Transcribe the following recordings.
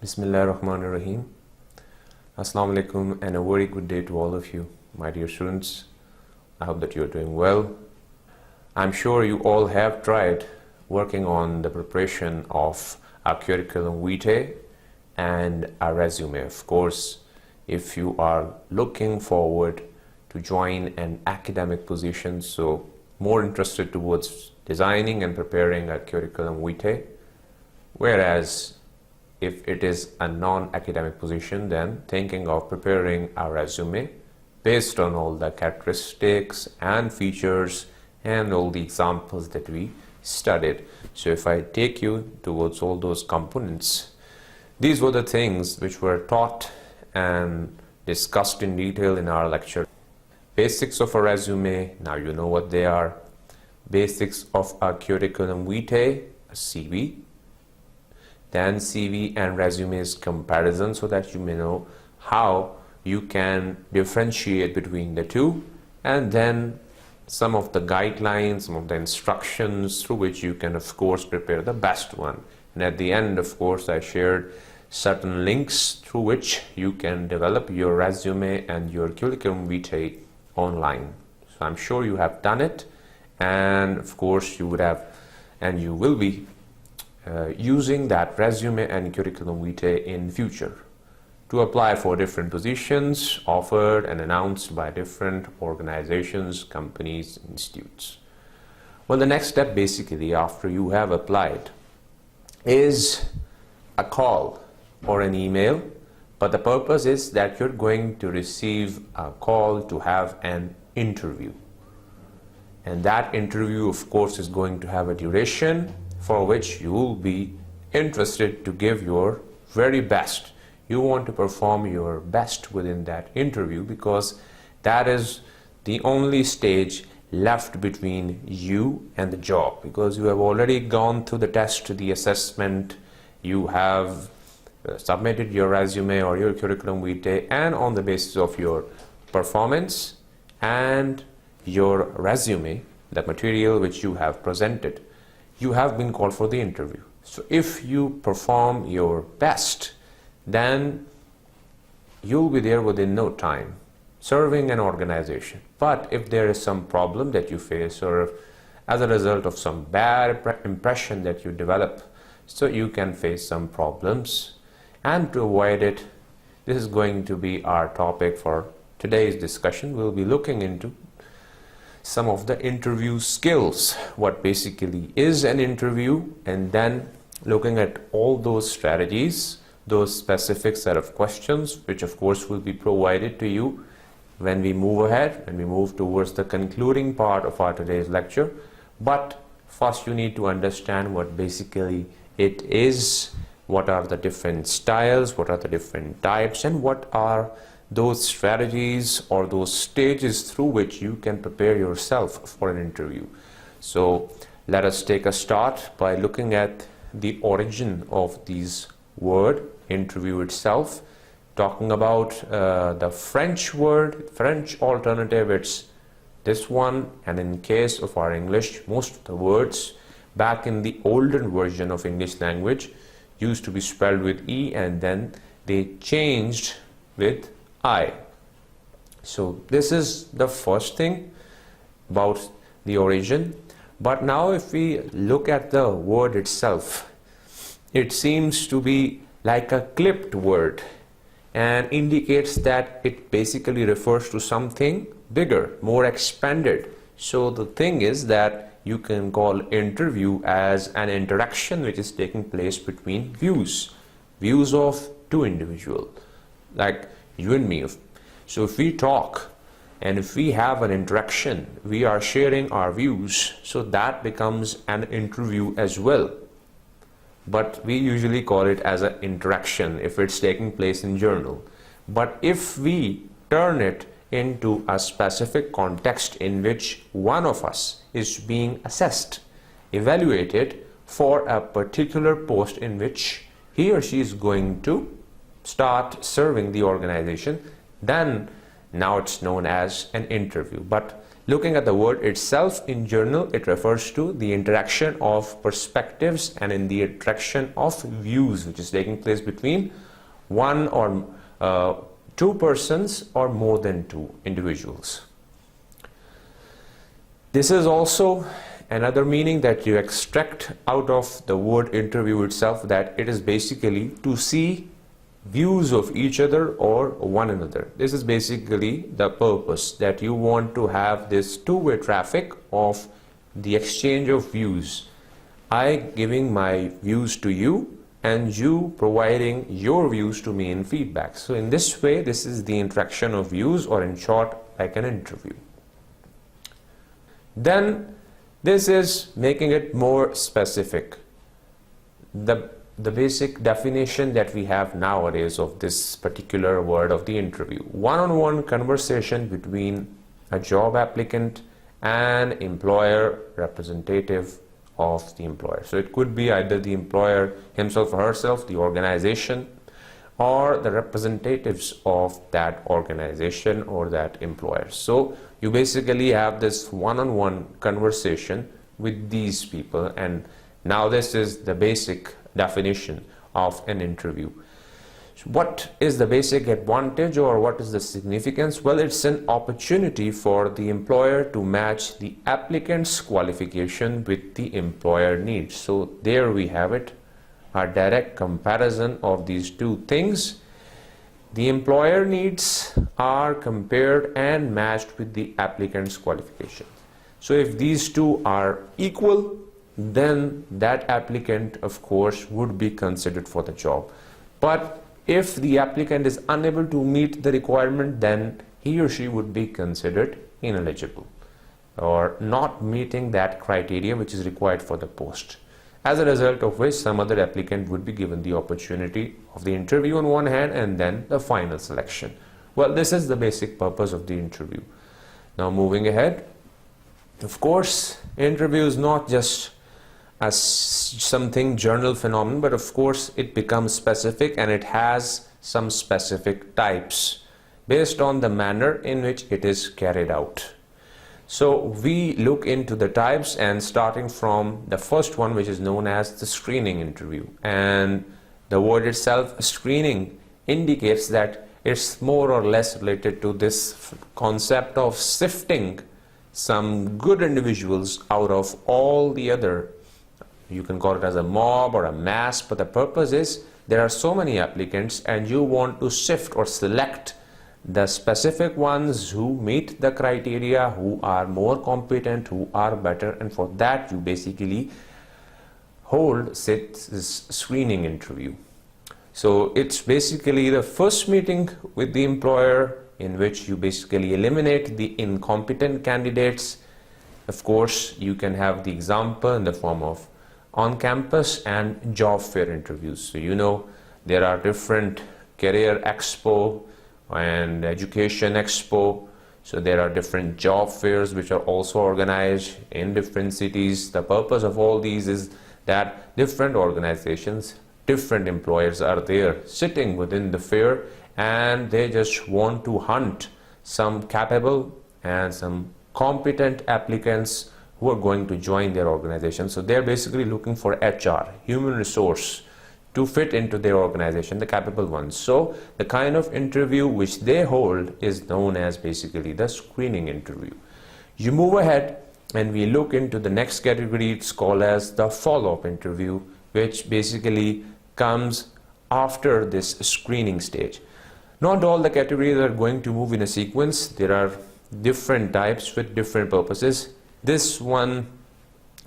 Bismillahirrahmanirrahim. Assalamu alaikum and a very good day to all of you, my dear students. I hope that you're doing well. I'm sure you all have tried working on the preparation of a curriculum vitae and a resume. Of course, if you are looking forward to join an academic position, so more interested towards designing and preparing a curriculum vitae, whereas if it is a non-academic position, then thinking of preparing a resume based on all the characteristics and features and all the examples that we studied. So if I take you towards all those components, these were the things which were taught and discussed in detail in our lecture. Basics of a resume, now you know what they are. Basics of a curriculum vitae, a CV. Then CV and resumes comparison, so that you may know how you can differentiate between the two, and then some of the guidelines, some of the instructions through which you can of course prepare the best one. And at the end, of course, I shared certain links through which you can develop your resume and your curriculum vitae online. So I'm sure you have done it, and of course you would have and you will be using that resume and curriculum vitae in future to apply for different positions offered and announced by different organizations, companies, institutes. Well, the next step basically after you have applied is a call or an email, but the purpose is that you're going to receive a call to have an interview. And that interview, of course, is going to have a duration for which you will be interested to give your very best. You want to perform your best within that interview, because that is the only stage left between you and the job, because you have already gone through the test, the assessment, you have submitted your resume or your curriculum vitae, and on the basis of your performance and your resume, the material which you have presented, you have been called for the interview. So if you perform your best, then you'll be there within no time serving an organization. But if there is some problem that you face, or as a result of some bad impression that you develop, so you can face some problems. And to avoid it, this is going to be our topic for today's discussion. We'll be looking into some of the interview skills, what basically is an interview, and then looking at all those strategies, those specific set of questions, which of course will be provided to you when we move ahead, when we move towards the concluding part of our today's lecture. But first you need to understand what basically it is, what are the different styles, what are the different types, and what are those strategies or those stages through which you can prepare yourself for an interview. So let us take a start by looking at the origin of this word interview itself, talking about the French word, French alternative, it's this one, and in case of our English, most of the words back in the olden version of English language used to be spelled with E, and then they changed with I. So this is the first thing about the origin. But now if we look at the word itself, it seems to be like a clipped word and indicates that it basically refers to something bigger, more expanded. So the thing is that you can call interview as an interaction which is taking place between views of two individuals, like you and me. So if we talk and if we have an interaction, we are sharing our views, so that becomes an interview as well. But we usually call it as an interaction if it's taking place in journal. But if we turn it into a specific context in which one of us is being assessed, evaluated for a particular post in which he or she is going to start serving the organization, then now it's known as an interview. But Looking at the word itself, in general, it refers to the interaction of perspectives and in the interaction of views which is taking place between one or two persons or more than two individuals. This is also another meaning that you extract out of the word interview itself, that it is basically to see views of each other or one another. This is basically the purpose, that you want to have this two-way traffic of the exchange of views. I giving my views to you and you providing your views to me in feedback. So in this way, this is the interaction of views, or in short, like an interview. Then this is making it more specific. The basic definition that we have nowadays of this particular word of the interview: one-on-one conversation between a job applicant and employer representative of the employer. So it could be either the employer himself or herself, the organization, or the representatives of that organization or that employer. So you basically have this one-on-one conversation with these people, and now this is the basic definition of an interview. What is the basic advantage, or what is the significance? Well, it's an opportunity for the employer to match the applicant's qualification with the employer needs. So there we have it, a direct comparison of these two things. The employer needs are compared and matched with the applicant's qualifications. So if these two are equal, then that applicant, of course, would be considered for the job. But if the applicant is unable to meet the requirement, then he or she would be considered ineligible or not meeting that criteria which is required for the post. As a result of which, some other applicant would be given the opportunity of the interview on one hand and then the final selection. Well, this is the basic purpose of the interview. Now moving ahead, of course, interview is not just as something general phenomenon, but of course it becomes specific, and it has some specific types based on the manner in which it is carried out. So we look into the types, and starting from the first one, which is known as the screening interview. And the word itself, screening, indicates that it's more or less related to this concept of sifting some good individuals out of all the other. You can call it as a mob or a mass, but the purpose is there are so many applicants and you want to sift or select the specific ones who meet the criteria, who are more competent, who are better, and for that you basically hold this screening interview. So it's basically the first meeting with the employer in which you basically eliminate the incompetent candidates. Of course, you can have the example in the form of on-campus and job fair interviews. So you know there are different career expo and education expo. So there are different job fairs which are also organized in different cities. The purpose of all these is that different organizations, different employers are there sitting within the fair, and they just want to hunt some capable and some competent applicants who are going to join their organization. So they're basically looking for HR, human resource, to fit into their organization, the capable ones. So the kind of interview which they hold is known as basically the screening interview. You move ahead and we look into the next category. It's called as the follow-up interview, which basically comes after this screening stage. Not all the categories are going to move in a sequence. There are different types with different purposes. This one,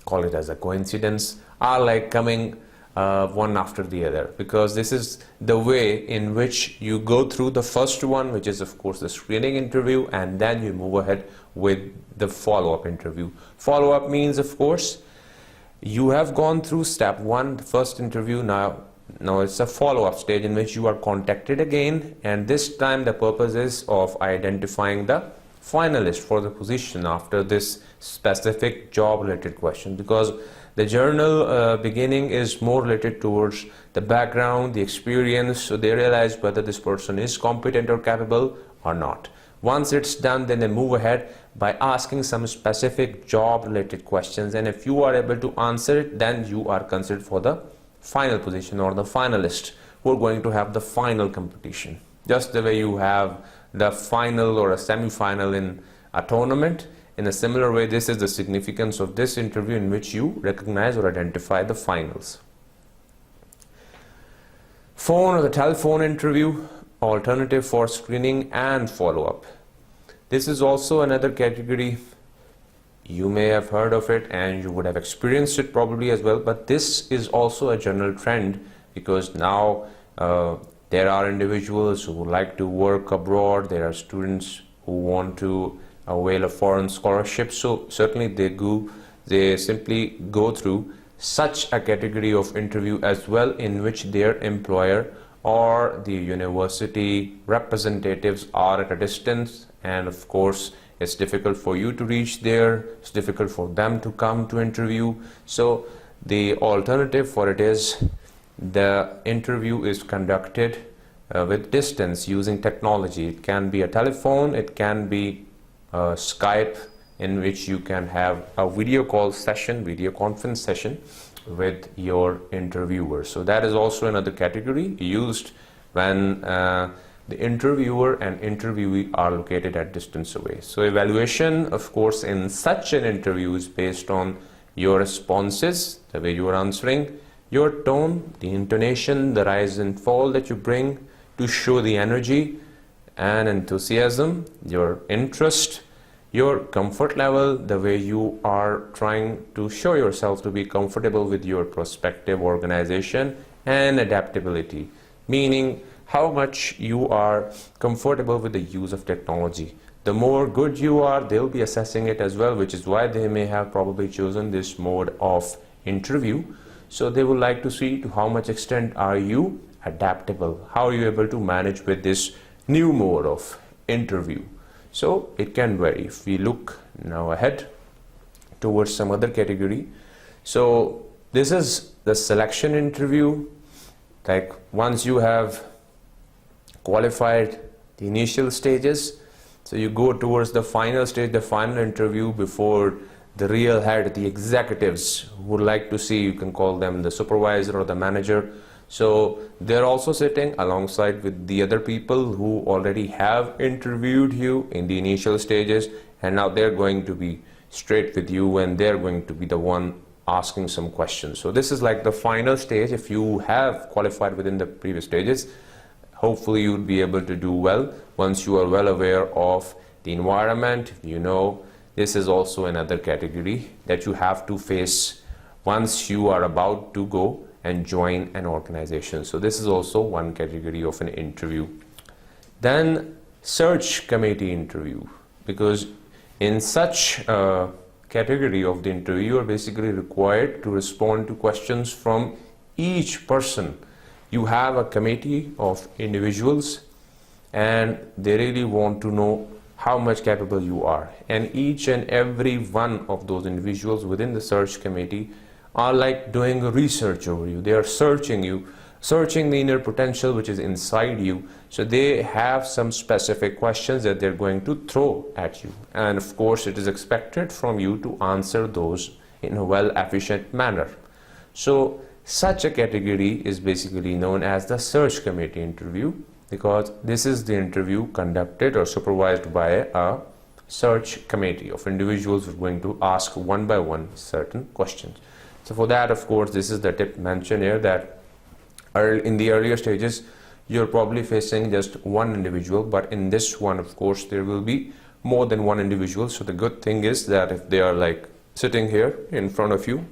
call it as a coincidence, are like coming one after the other, because this is the way in which you go through the first one, which is of course the screening interview, and then you move ahead with the follow-up interview. Follow-up means, of course, you have gone through step one, the first interview. Now it's a follow-up stage in which you are contacted again, and this time the purpose is of identifying the finalist for the position after this specific job related question, because the journal beginning is more related towards the background, the experience, so they realize whether this person is competent or capable or not. Once it's done, then they move ahead by asking some specific job related questions, and if you are able to answer it, then you are considered for the final position or the finalist who are going to have the final competition. Just the way you have the final or a semi-final in a tournament, in a similar way, this is the significance of this interview, in which you recognize or identify the finals. Phone or the telephone interview, alternative for screening and follow-up. This is also another category. You may have heard of it and you would have experienced it probably as well, but this is also a general trend, because now there are individuals who would like to work abroad, there are students who want to avail a foreign scholarship, so certainly they simply go through such a category of interview as well, in which their employer or the university representatives are at a distance, and of course it's difficult for you to reach there, it's difficult for them to come to interview. So the alternative for it is the interview is conducted with distance using technology. It can be a telephone, it can be Skype, in which you can have a video call session, video conference session with your interviewer. So that is also another category used when the interviewer and interviewee are located at distance away. So evaluation, of course, in such an interview is based on your responses, the way you are answering, your tone, the intonation, the rise and fall that you bring to show the energy and enthusiasm, your interest, your comfort level, the way you are trying to show yourself to be comfortable with your prospective organization, and adaptability, meaning how much you are comfortable with the use of technology. The more good you are, they'll be assessing it as well, which is why they may have probably chosen this mode of interview. So they would like to see to how much extent are you adaptable, how are you able to manage with this new mode of interview. So it can vary. If we look now ahead towards some other category, so this is the selection interview. Like once you have qualified the initial stages, so you go towards the final stage, the final interview, before the real head, the executives would like to see, you can call them the supervisor or the manager. So they're also sitting alongside with the other people who already have interviewed you in the initial stages, and now they're going to be straight with you and they're going to be the one asking some questions. So this is like the final stage. If you have qualified within the previous stages, hopefully you would be able to do well once you are well aware of the environment. You know, this is also another category that you have to face once you are about to go and join an organization. So this is also one category of an interview. Then search committee interview, because in such a category of the interview, you are basically required to respond to questions from each person. You have a committee of individuals and they really want to know how much capable you are, and each and every one of those individuals within the search committee are like doing a research over you. They are searching you, searching the inner potential which is inside you. So they have some specific questions that they're going to throw at you, and of course it is expected from you to answer those in a well efficient manner. So such a category is basically known as the search committee interview, because this is the interview conducted or supervised by a search committee of individuals who are going to ask one by one certain questions. So for that, of course, this is the tip mentioned here, that in the earlier stages you're probably facing just one individual, but in this one, of course, there will be more than one individual. So the good thing is that if they are like sitting here in front of you,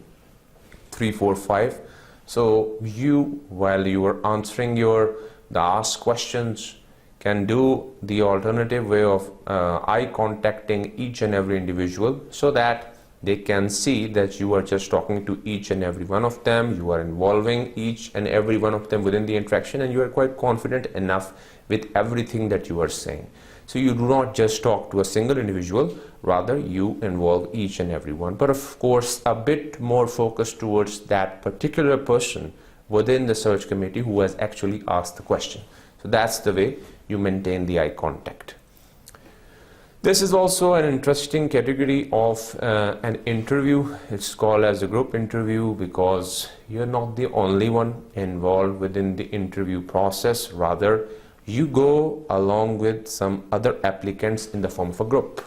3, 4, 5, so you, while you are answering the asked questions, can do the alternative way of eye contacting each and every individual, so that they can see that you are just talking to each and every one of them, you are involving each and every one of them within the interaction, and you are quite confident enough with everything that you are saying. So you do not just talk to a single individual, rather you involve each and every one, but of course a bit more focused towards that particular person within the search committee who has actually asked the question. So that's the way you maintain the eye contact. This is also an interesting category of an interview. It's called as a group interview because you're not the only one involved within the interview process. Rather, you go along with some other applicants in the form of a group.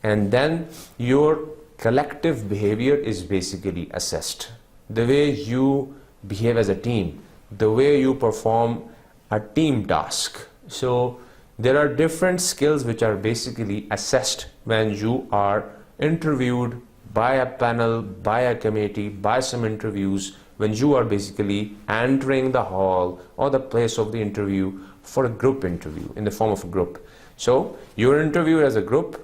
And then your collective behavior is basically assessed. The way you behave as a team, the way you perform a team task. So there are different skills which are basically assessed when you are interviewed by a panel, by a committee, by some interviews, when you are basically entering the hall or the place of the interview for a group interview in the form of a group. So you're interviewed as a group,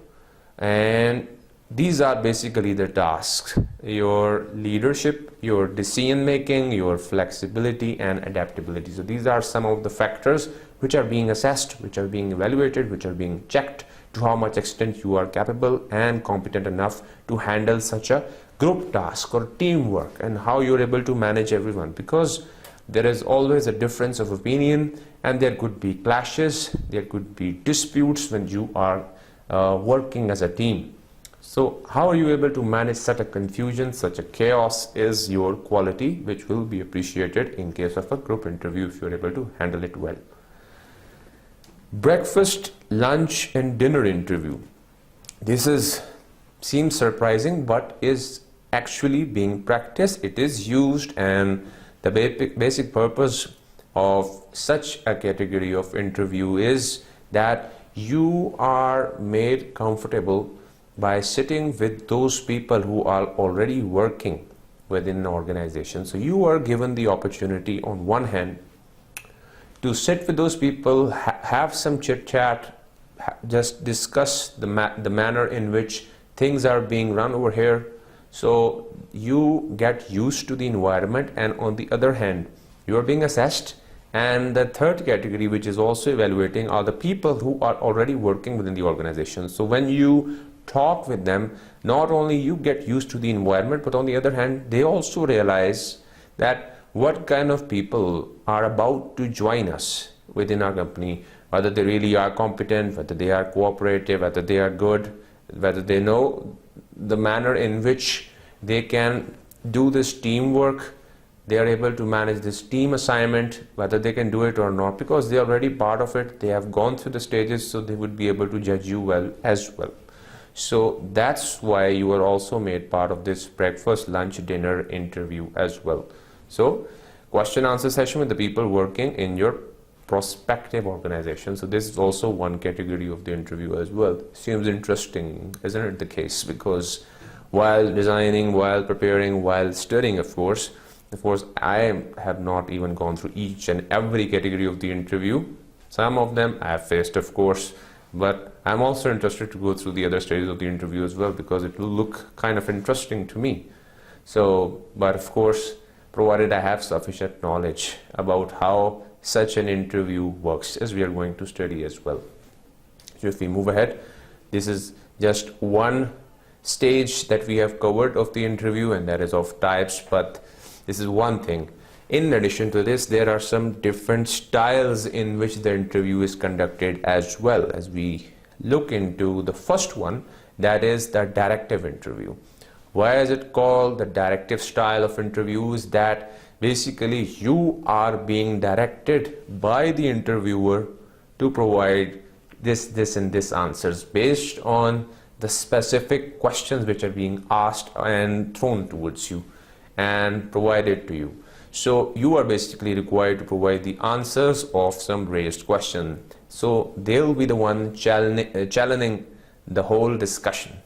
and these are basically the tasks: your leadership, your decision making, your flexibility and adaptability. So these are some of the factors which are being assessed, which are being evaluated, which are being checked to how much extent you are capable and competent enough to handle such a group task or teamwork, and how you're able to manage everyone, because there is always a difference of opinion and there could be clashes, there could be disputes when you are working as a team. So how are you able to manage such a confusion, such a chaos is your quality, which will be appreciated in case of a group interview if you're able to handle it well. Breakfast, lunch and dinner interview. This seems surprising but is actually being practiced. It is used, and the basic purpose of such a category of interview is that you are made comfortable by sitting with those people who are already working within an organization. So you are given the opportunity on one hand to sit with those people, have some chit chat, just discuss the manner in which things are being run over here. So you get used to the environment, and on the other hand you are being assessed. And the third category, which is also evaluating, are the people who are already working within the organization. So when you talk with them, not only you get used to the environment, but on the other hand they also realize that what kind of people are about to join us within our company, whether they really are competent, whether they are cooperative, whether they are good, whether they know the manner in which they can do this teamwork, they are able to manage this team assignment, whether they can do it or not, because they are already part of it, they have gone through the stages, so they would be able to judge you well as well. So that's why you are also made part of this breakfast, lunch, dinner interview as well. So question answer session with the people working in your prospective organization. So this is also one category of the interview as well. Seems interesting, isn't it the case? Because while designing, while preparing, while studying, of course I have not even gone through each and every category of the interview. Some of them I have faced, of course, but I'm also interested to go through the other stages of the interview as well, because it will look kind of interesting to me. So, but of course, provided I have sufficient knowledge about how such an interview works, as we are going to study as well. So if we move ahead, this is just one stage that we have covered of the interview, and that is of types, but this is one thing. In addition to this, there are some different styles in which the interview is conducted as well. As we look into the first one, that is the directive interview. Why is it called the directive style of interview? Is that basically you are being directed by the interviewer to provide this and this answers based on the specific questions which are being asked and thrown towards you and provided to you. So you are basically required to provide the answers of some raised question. So they'll be the one challenging the whole discussion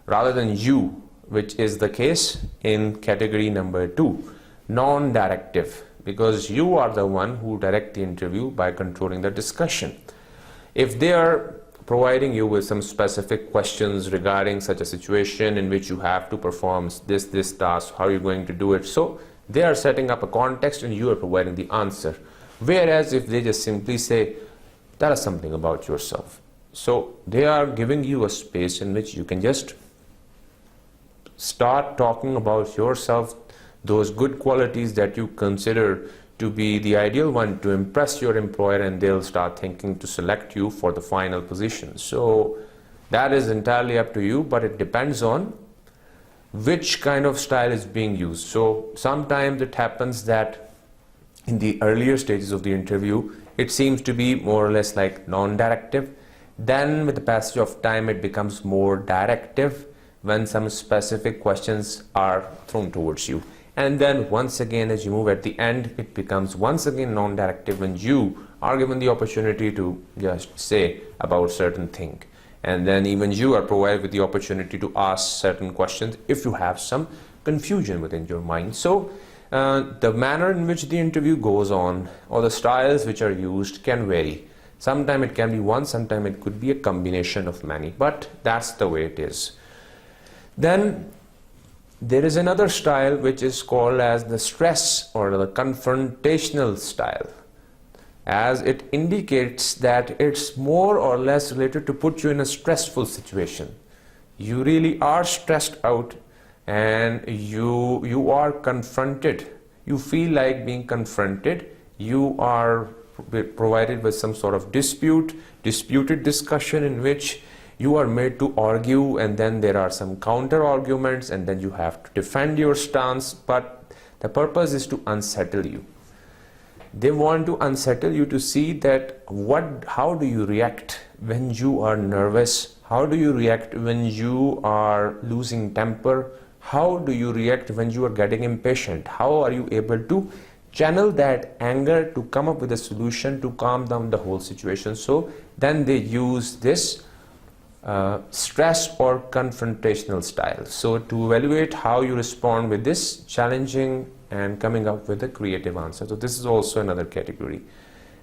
rather than you, which is the case in category number 2, non-directive, because you are the one who direct the interview by controlling the discussion. If they are providing you with some specific questions regarding such a situation in which you have to perform this task, how are you going to do it? So they are setting up a context and you are providing the answer. Whereas if they just simply say, tell us something about yourself. So they are giving you a space in which you can just start talking about yourself, those good qualities that you consider to be the ideal one to impress your employer, and they'll start thinking to select you for the final position. So that is entirely up to you, but it depends on which kind of style is being used. So sometimes it happens that in the earlier stages of the interview, it seems to be more or less like non-directive. Then with the passage of time, it becomes more directive when some specific questions are thrown towards you. And then once again, as you move at the end, it becomes once again non-directive when you are given the opportunity to just say about certain thing. And then even you are provided with the opportunity to ask certain questions if you have some confusion within your mind. So the manner in which the interview goes on, or the styles which are used, can vary. Sometimes it can be one, sometimes it could be a combination of many, but that's the way it is. Then there is another style which is called as the stress or the confrontational style, as it indicates that it's more or less related to put you in a stressful situation. You really are stressed out and you are confronted. You feel like being confronted. You are provided with some sort of disputed discussion in which you are made to argue, and then there are some counter arguments, and then you have to defend your stance, but the purpose is to unsettle you. They want to unsettle you to see that how do you react when you are nervous? How do you react when you are losing temper? How do you react when you are getting impatient? How are you able to channel that anger to come up with a solution to calm down the whole situation? So then they use this stress or confrontational style. So to evaluate how you respond with this challenging and coming up with a creative answer. So this is also another category.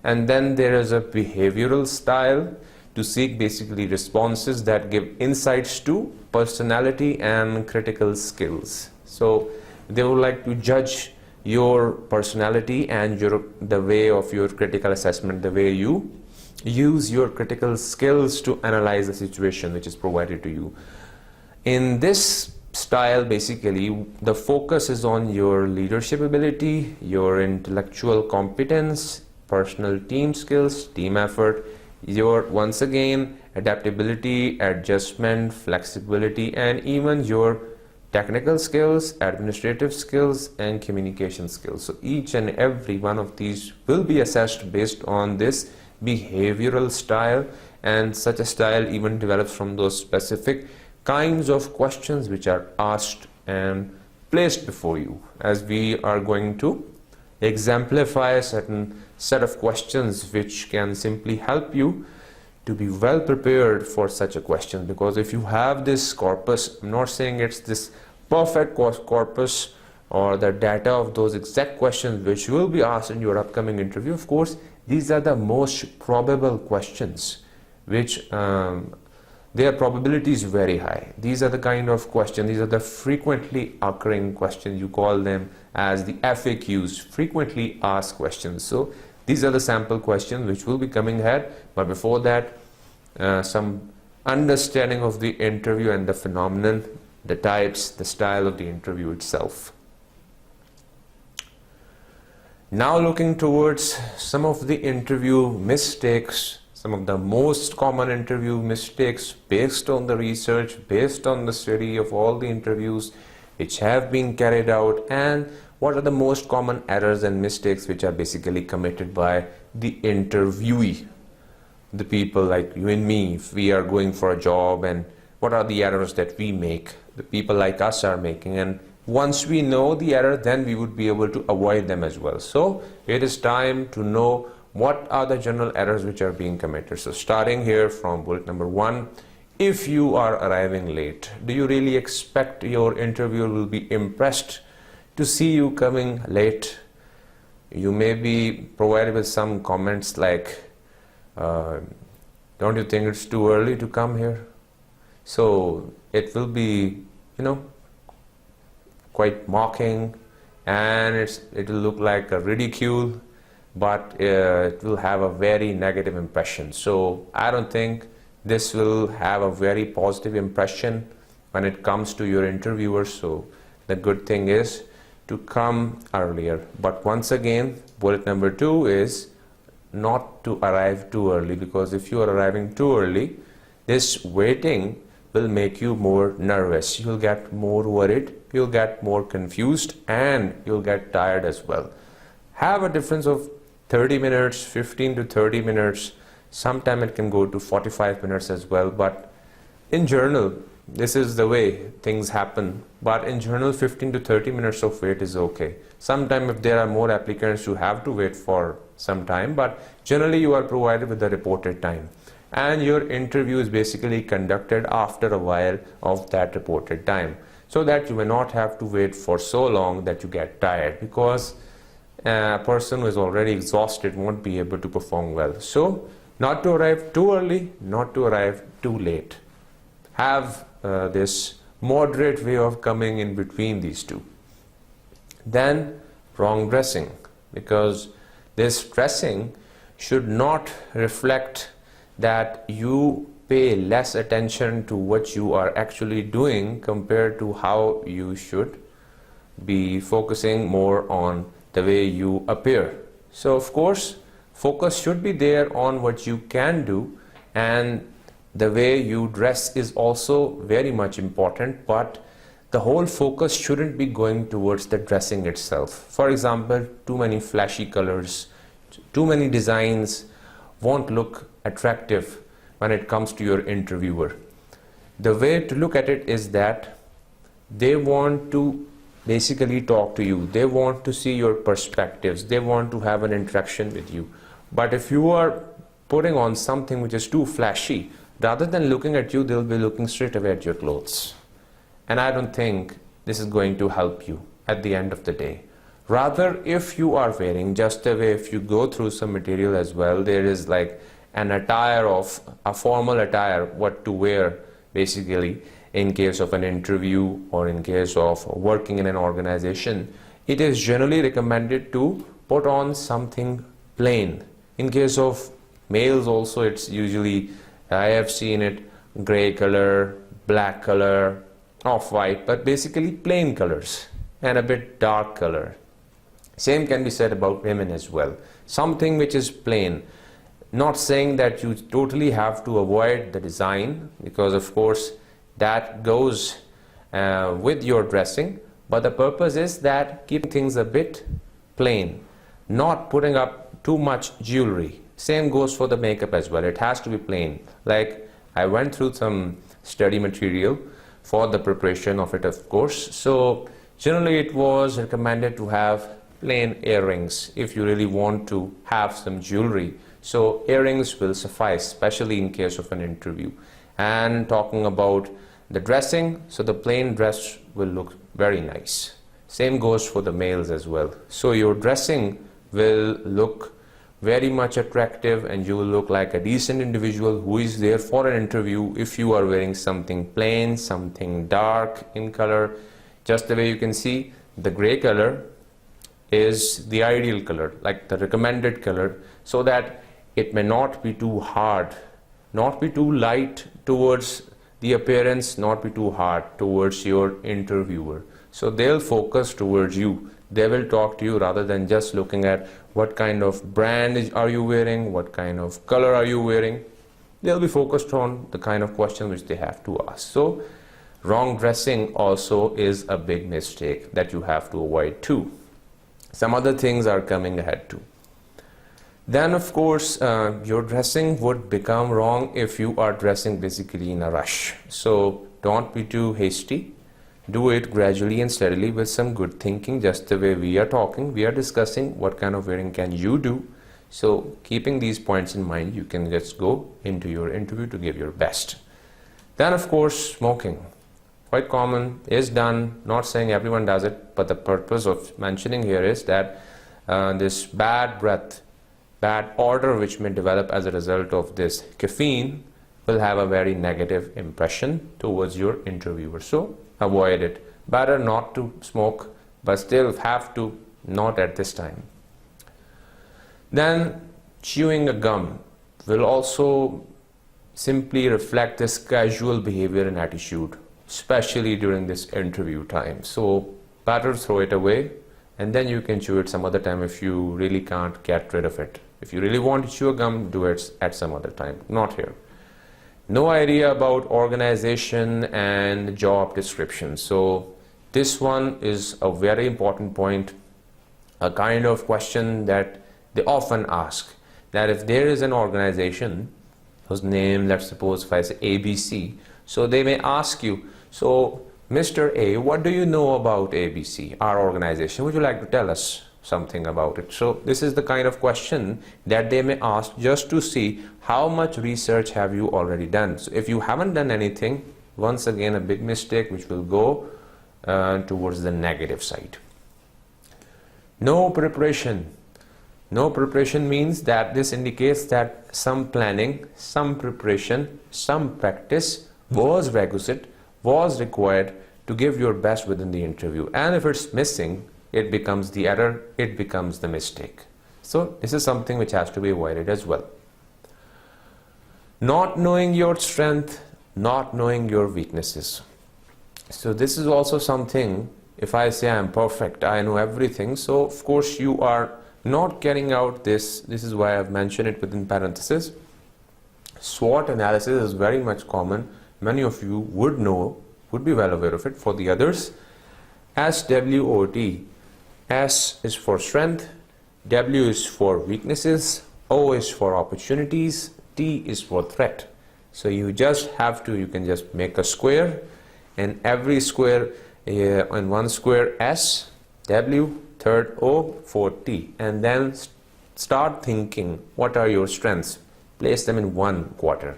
And then there is a behavioral style to seek basically responses that give insights to personality and critical skills. So they would like to judge your personality and the way of your critical assessment, the way you use your critical skills to analyze the situation which is provided to you. In this style, basically the focus is on your leadership ability, your intellectual competence, personal team skills, team effort, your once again adaptability, adjustment, flexibility, and even your technical skills, administrative skills, and communication skills. So each and every one of these will be assessed based on this behavioral style, and such a style even develops from those specific kinds of questions which are asked and placed before you, as we are going to exemplify a certain set of questions which can simply help you to be well prepared for such a question. Because if you have this corpus, I'm not saying it's this perfect corpus or the data of those exact questions which will be asked in your upcoming interview. Of course, these are the most probable questions which their probability is very high. These are the kind of questions, these are the frequently occurring questions. You call them as the FAQs, frequently asked questions. So these are the sample questions which will be coming ahead. But before that, some understanding of the interview and the phenomenon, the types, the style of the interview itself. Now looking towards some of the interview mistakes, some of the most common interview mistakes based on the research, based on the study of all the interviews which have been carried out, and what are the most common errors and mistakes which are basically committed by the interviewee, the people like you and me, if we are going for a job, and what are the errors that we make, the people like us are making, and once we know the error, then we would be able to avoid them as well. So it is time to know what are the general errors which are being committed. So starting here from bullet number 1, if you are arriving late, do you really expect your interviewer will be impressed to see you coming late? You may be provided with some comments like, don't you think it's too early to come here? So it will be, quite mocking, and it will look like a ridicule, but it will have a very negative impression. So I don't think this will have a very positive impression when it comes to your interviewers. So the good thing is to come earlier. But once again, bullet number 2 is not to arrive too early, because if you are arriving too early, this waiting will make you more nervous. You'll get more worried, you'll get more confused, and you'll get tired as well. Have a difference of 30 minutes, 15 to 30 minutes. Sometime it can go to 45 minutes as well. But in general, this is the way things happen. But in general, 15 to 30 minutes of wait is okay. Sometime if there are more applicants, you have to wait for some time. But generally, you are provided with the reported time. And your interview is basically conducted after a while of that reported time, so that you may not have to wait for so long that you get tired, because a person who is already exhausted won't be able to perform well. So not to arrive too early, not to arrive too late. Have this moderate way of coming in between these two. Then wrong dressing, because this dressing should not reflect that you pay less attention to what you are actually doing compared to how you should be focusing more on the way you appear. So of course, focus should be there on what you can do, and the way you dress is also very much important, but the whole focus shouldn't be going towards the dressing itself. For example, too many flashy colors, too many designs won't look attractive when it comes to your interviewer. The way to look at it is that they want to basically talk to you. They want to see your perspectives. They want to have an interaction with you. But if you are putting on something which is too flashy, rather than looking at you, they'll be looking straight away at your clothes. And I don't think this is going to help you at the end of the day. Rather, if you are wearing just the way, if you go through some material as well, there is like an attire of a formal attire, what to wear basically in case of an interview or in case of working in an organization. It is generally recommended to put on something plain. In case of males also, it's usually, I have seen it, gray color, black color, off-white, but basically plain colors and a bit dark color. Same can be said about women as well. Something which is plain. Not saying that you totally have to avoid the design, because of course that goes with your dressing, but the purpose is that keeping things a bit plain, not putting up too much jewelry. Same goes for the makeup as well. It has to be plain. Like I went through some study material for the preparation of it, of course. So generally it was recommended to have plain earrings if you really want to have some jewelry. So earrings will suffice, especially in case of an interview. And talking about the dressing, so the plain dress will look very nice. Same goes for the males as well. So your dressing will look very much attractive, and you will look like a decent individual who is there for an interview if you are wearing something plain, something dark in color. Just the way you can see, the gray color is the ideal color, like the recommended color, so that it may not be too hard, not be too light towards the appearance, not be too hard towards your interviewer. So they'll focus towards you. They will talk to you rather than just looking at what kind of brand are you wearing, what kind of color are you wearing. They'll be focused on the kind of question which they have to ask. So wrong dressing also is a big mistake that you have to avoid too. Some other things are coming ahead too. Then of course your dressing would become wrong if you are dressing basically in a rush. So don't be too hasty. Do it gradually and steadily with some good thinking, just the way we are talking. We are discussing what kind of wearing can you do. So keeping these points in mind, you can just go into your interview to give your best. Then of course smoking. Quite common, is done, not saying everyone does it, but the purpose of mentioning here is that this bad breath, bad odor which may develop as a result of this caffeine will have a very negative impression towards your interviewer. So avoid it. Better not to smoke, but still have to not at this time. Then chewing a gum will also simply reflect this casual behavior and attitude, especially during this interview time. So better throw it away, and then you can chew it some other time if you really can't get rid of it. If you really want to chew a gum, do it at some other time, not here. No idea about organization and job description. So this one is a very important point, a kind of question that they often ask, that if there is an organization whose name, let's suppose if I say ABC, so they may ask you, so Mr. A, what do you know about ABC, our organization? Would you like to tell us something about it? So this is the kind of question that they may ask just to see how much research have you already done. So if you haven't done anything, once again a big mistake which will go towards the negative side. No preparation. No preparation means that this indicates that some planning, some preparation, some practice was requisite, was required to give your best within the interview. And if it's missing, it becomes the error, it becomes the mistake. So this is something which has to be avoided as well. Not knowing your strength, not knowing your weaknesses. So this is also something, if I say I'm perfect, I know everything, so of course you are not carrying out this. This is why I've mentioned it within parentheses. SWOT analysis is very much common. Many of you would know, would be well aware of it. For the others, SWOT. S is for strength, W is for weaknesses, O is for opportunities, T is for threat. So you just have to, you can just make a square, and every square, in one square S, W, third O, fourth T, and then start thinking what are your strengths, place them in one quarter,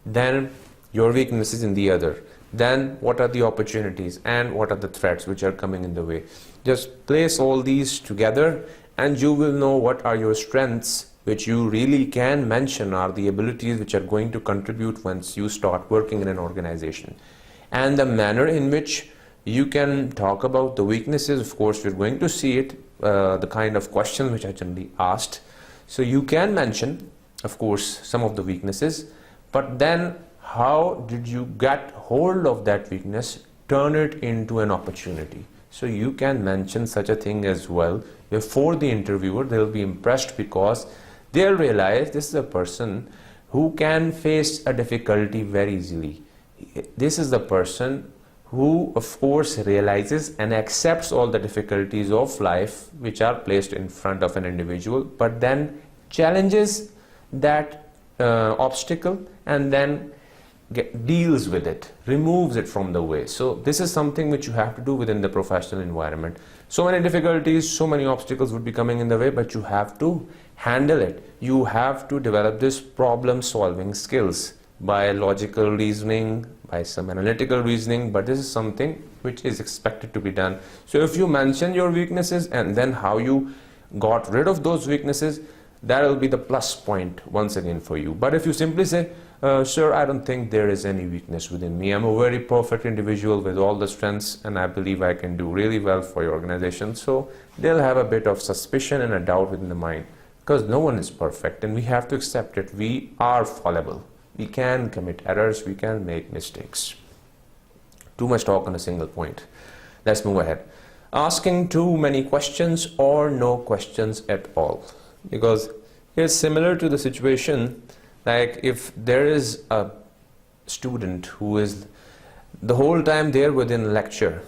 then your weaknesses in the other, then what are the opportunities and what are the threats which are coming in the way. Just place all these together and you will know what are your strengths which you really can mention, are the abilities which are going to contribute once you start working in an organization. And the manner in which you can talk about the weaknesses, of course we're going to see it, the kind of questions which are generally asked. So you can mention, of course, some of the weaknesses, but then how did you get hold of that weakness, turn it into an opportunity? So you can mention such a thing as well. Before the interviewer, they'll be impressed because they'll realize this is a person who can face a difficulty very easily. This is the person who, of course, realizes and accepts all the difficulties of life which are placed in front of an individual, but then challenges that obstacle and then deals with it, removes it from the way. So this is something which you have to do within the professional environment. So many difficulties, so many obstacles would be coming in the way, but you have to handle it. You have to develop this problem solving skills by logical reasoning, by some analytical reasoning, but this is something which is expected to be done. So if you mention your weaknesses and then how you got rid of those weaknesses, that will be the plus point once again for you. But if you simply say, sir, I don't think there is any weakness within me. I'm a very perfect individual with all the strengths and I believe I can do really well for your organization. So they'll have a bit of suspicion and a doubt within the mind, because no one is perfect and we have to accept it. We are fallible. We can commit errors. We can make mistakes. Too much talk on a single point. Let's move ahead. Asking too many questions or no questions at all. Because it's similar to the situation like if there is a student who is the whole time there within lecture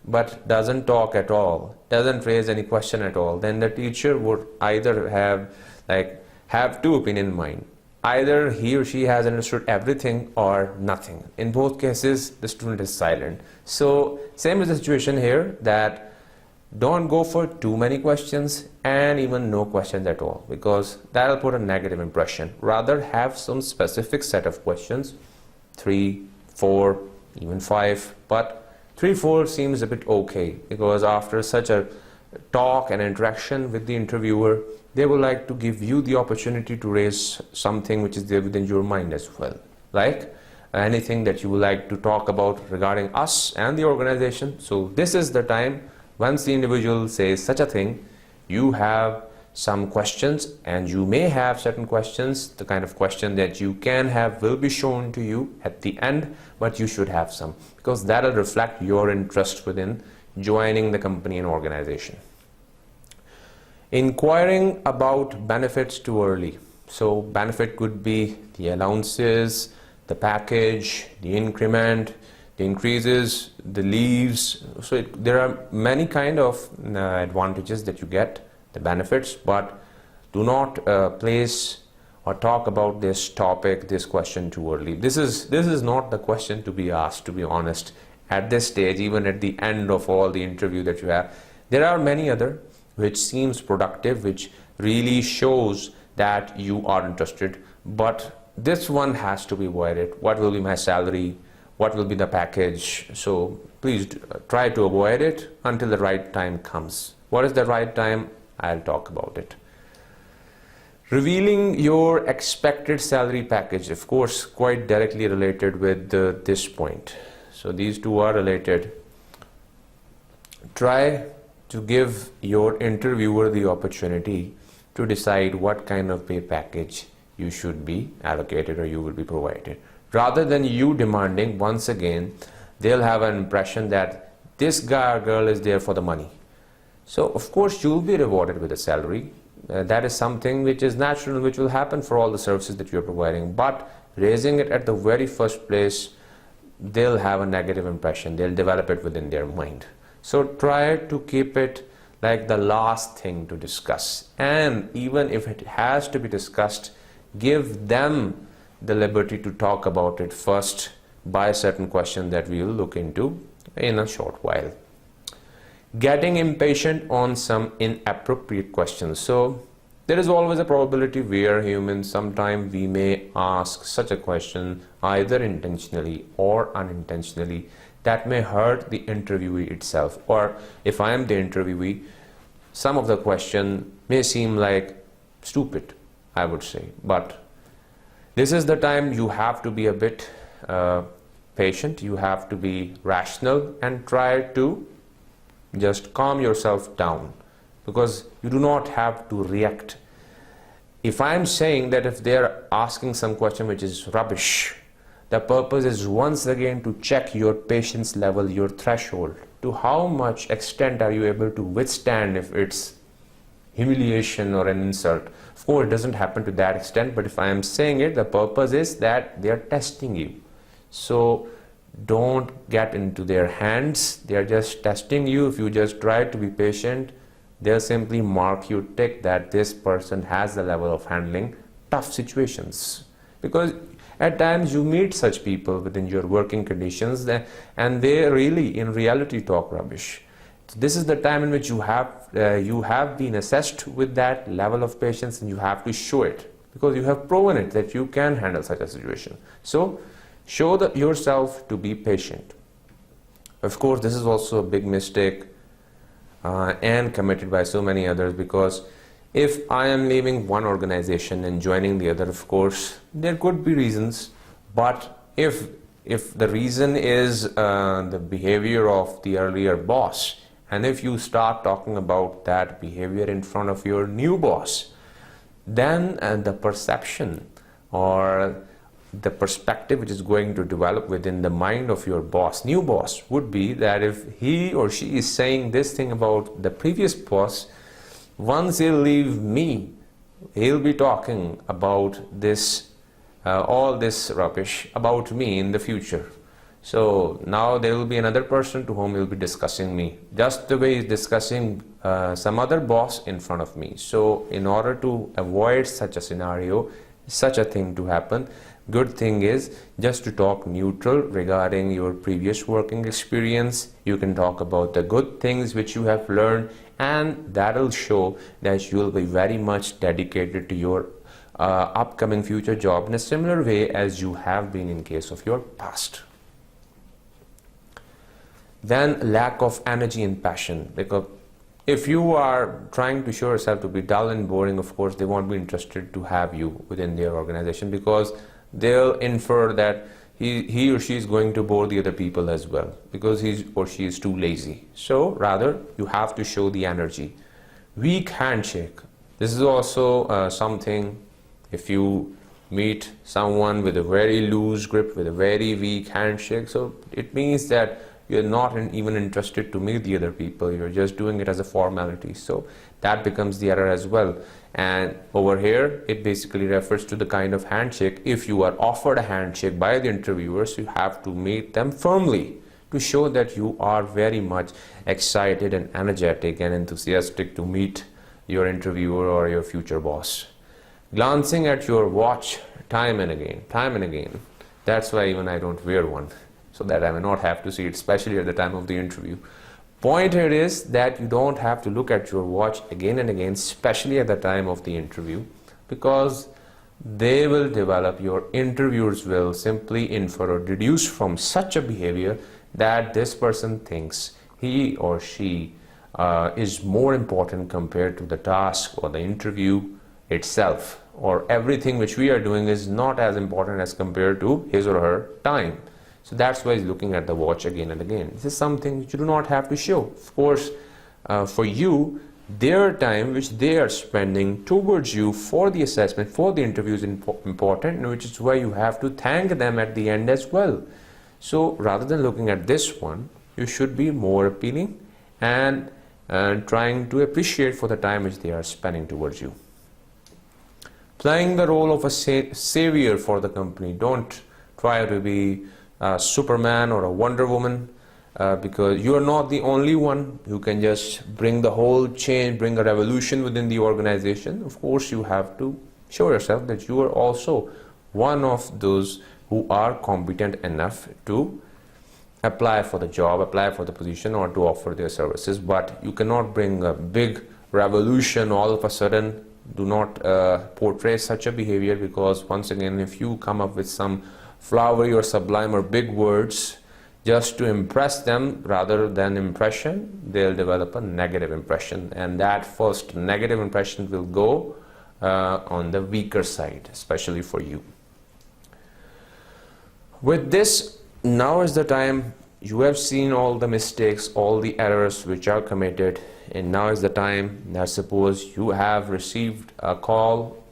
but doesn't talk at all, doesn't raise any question at all, then the teacher would either have two opinions in mind. Either he or she has understood everything or nothing. In both cases, the student is silent. So same is the situation here, that don't go for too many questions and even no questions at all, because that will put a negative impression. Rather have some specific set of questions, 3, 4, even 5, but 3, 4 seems a bit okay, because after such a talk and interaction with the interviewer, they would like to give you the opportunity to raise something which is there within your mind as well, like anything that you would like to talk about regarding us and the organization. So this is the time. Once the individual says such a thing, you have some questions and you may have certain questions. The kind of question that you can have will be shown to you at the end, but you should have some, because that will reflect your interest within joining the company and organization. Inquiring about benefits too early. So benefit could be the allowances, the package, the increment, the increases, the leaves. So there are many kind of advantages that you get, the benefits, but do not place or talk about this topic, this question too early. This is not the question to be asked, to be honest, at this stage, even at the end of all the interview that you have. There are many other which seems productive, which really shows that you are interested, but this one has to be avoided. What will be my salary? What will be the package? So please try to avoid it until the right time comes. What is the right time? I'll talk about it. Revealing your expected salary package, of course, quite directly related with this point. So these two are related. Try to give your interviewer the opportunity to decide what kind of pay package you should be allocated or you will be provided. Rather than you demanding, once again, they'll have an impression that this guy or girl is there for the money. So of course you'll be rewarded with a salary. That is something which is natural, which will happen for all the services that you're providing. But raising it at the very first place, they'll have a negative impression. They'll develop it within their mind. So try to keep it like the last thing to discuss. And even if it has to be discussed, give them the liberty to talk about it first by a certain question that we will look into in a short while. Getting impatient on some inappropriate questions. So there is always a probability we are human. Sometimes we may ask such a question either intentionally or unintentionally that may hurt the interviewee itself. Or if I am the interviewee, some of the question may seem like stupid, I would say. But this is the time you have to be a bit patient. You have to be rational and try to just calm yourself down, because you do not have to react. If I am saying that if they are asking some question which is rubbish, the purpose is once again to check your patience level, your threshold, to how much extent are you able to withstand if it's humiliation or an insult. Of course, it doesn't happen to that extent, but if I am saying it, the purpose is that they are testing you. So don't get into their hands. They are just testing you. If you just try to be patient, they'll simply mark you tick that this person has the level of handling tough situations. Because at times you meet such people within your working conditions and they really in reality talk rubbish. This is the time in which you have been assessed with that level of patience, and you have to show it, because you have proven it that you can handle such a situation. So show yourself to be patient. Of course, this is also a big mistake and committed by so many others, because if I am leaving one organization and joining the other, of course, there could be reasons. But if the reason is the behavior of the earlier boss, and if you start talking about that behavior in front of your new boss, then the perception or the perspective which is going to develop within the mind of your boss, new boss, would be that if he or she is saying this thing about the previous boss, once he'll leave me, he'll be talking about this, all this rubbish about me in the future. So now there will be another person to whom he'll be discussing me, just the way he's discussing some other boss in front of me. So in order to avoid such a scenario, such a thing to happen, good thing is just to talk neutral regarding your previous working experience. You can talk about the good things which you have learned, and that'll show that you'll be very much dedicated to your upcoming future job in a similar way as you have been in case of your past. Then lack of energy and passion, because if you are trying to show yourself to be dull and boring, of course they won't be interested to have you within their organization, because they'll infer that he or she is going to bore the other people as well, because he or she is too lazy. So rather you have to show the energy. Weak handshake. This is also something, if you meet someone with a very loose grip, with a very weak handshake, so it means that you're not even interested to meet the other people, you're just doing it as a formality. So that becomes the error as well. And over here it basically refers to the kind of handshake. If you are offered a handshake by the interviewers, you have to meet them firmly to show that you are very much excited and energetic and enthusiastic to meet your interviewer or your future boss. Glancing at your watch time and again. That's why even I don't wear one, so that I may not have to see it, especially at the time of the interview. Point here is that you don't have to look at your watch again and again, especially at the time of the interview, because they will develop, your interviewers will simply infer or deduce from such a behavior that this person thinks he or she is more important compared to the task or the interview itself, or everything which we are doing is not as important as compared to his or her time. So that's why he's looking at the watch again and again. This is something which you do not have to show. Of course, for you, their time which they are spending towards you for the assessment, for the interview is important, which is why you have to thank them at the end as well. So rather than looking at this one, you should be more appealing and trying to appreciate for the time which they are spending towards you. Playing the role of a savior for the company. Don't try to be a Superman or a Wonder Woman, because you are not the only one who can just bring the whole change, bring a revolution within the organization. Of course, you have to show yourself that you are also one of those who are competent enough to apply for the job, apply for the position, or to offer their services. But you cannot bring a big revolution all of a sudden. Do not portray such a behavior, because once again, if you come up with some flowery or sublime or big words just to impress them rather than impression, they'll develop a negative impression, and that first negative impression will go on the weaker side, especially for you. With this, now is the time. You have seen all the mistakes, all the errors which are committed, and now is the time that suppose you have received a call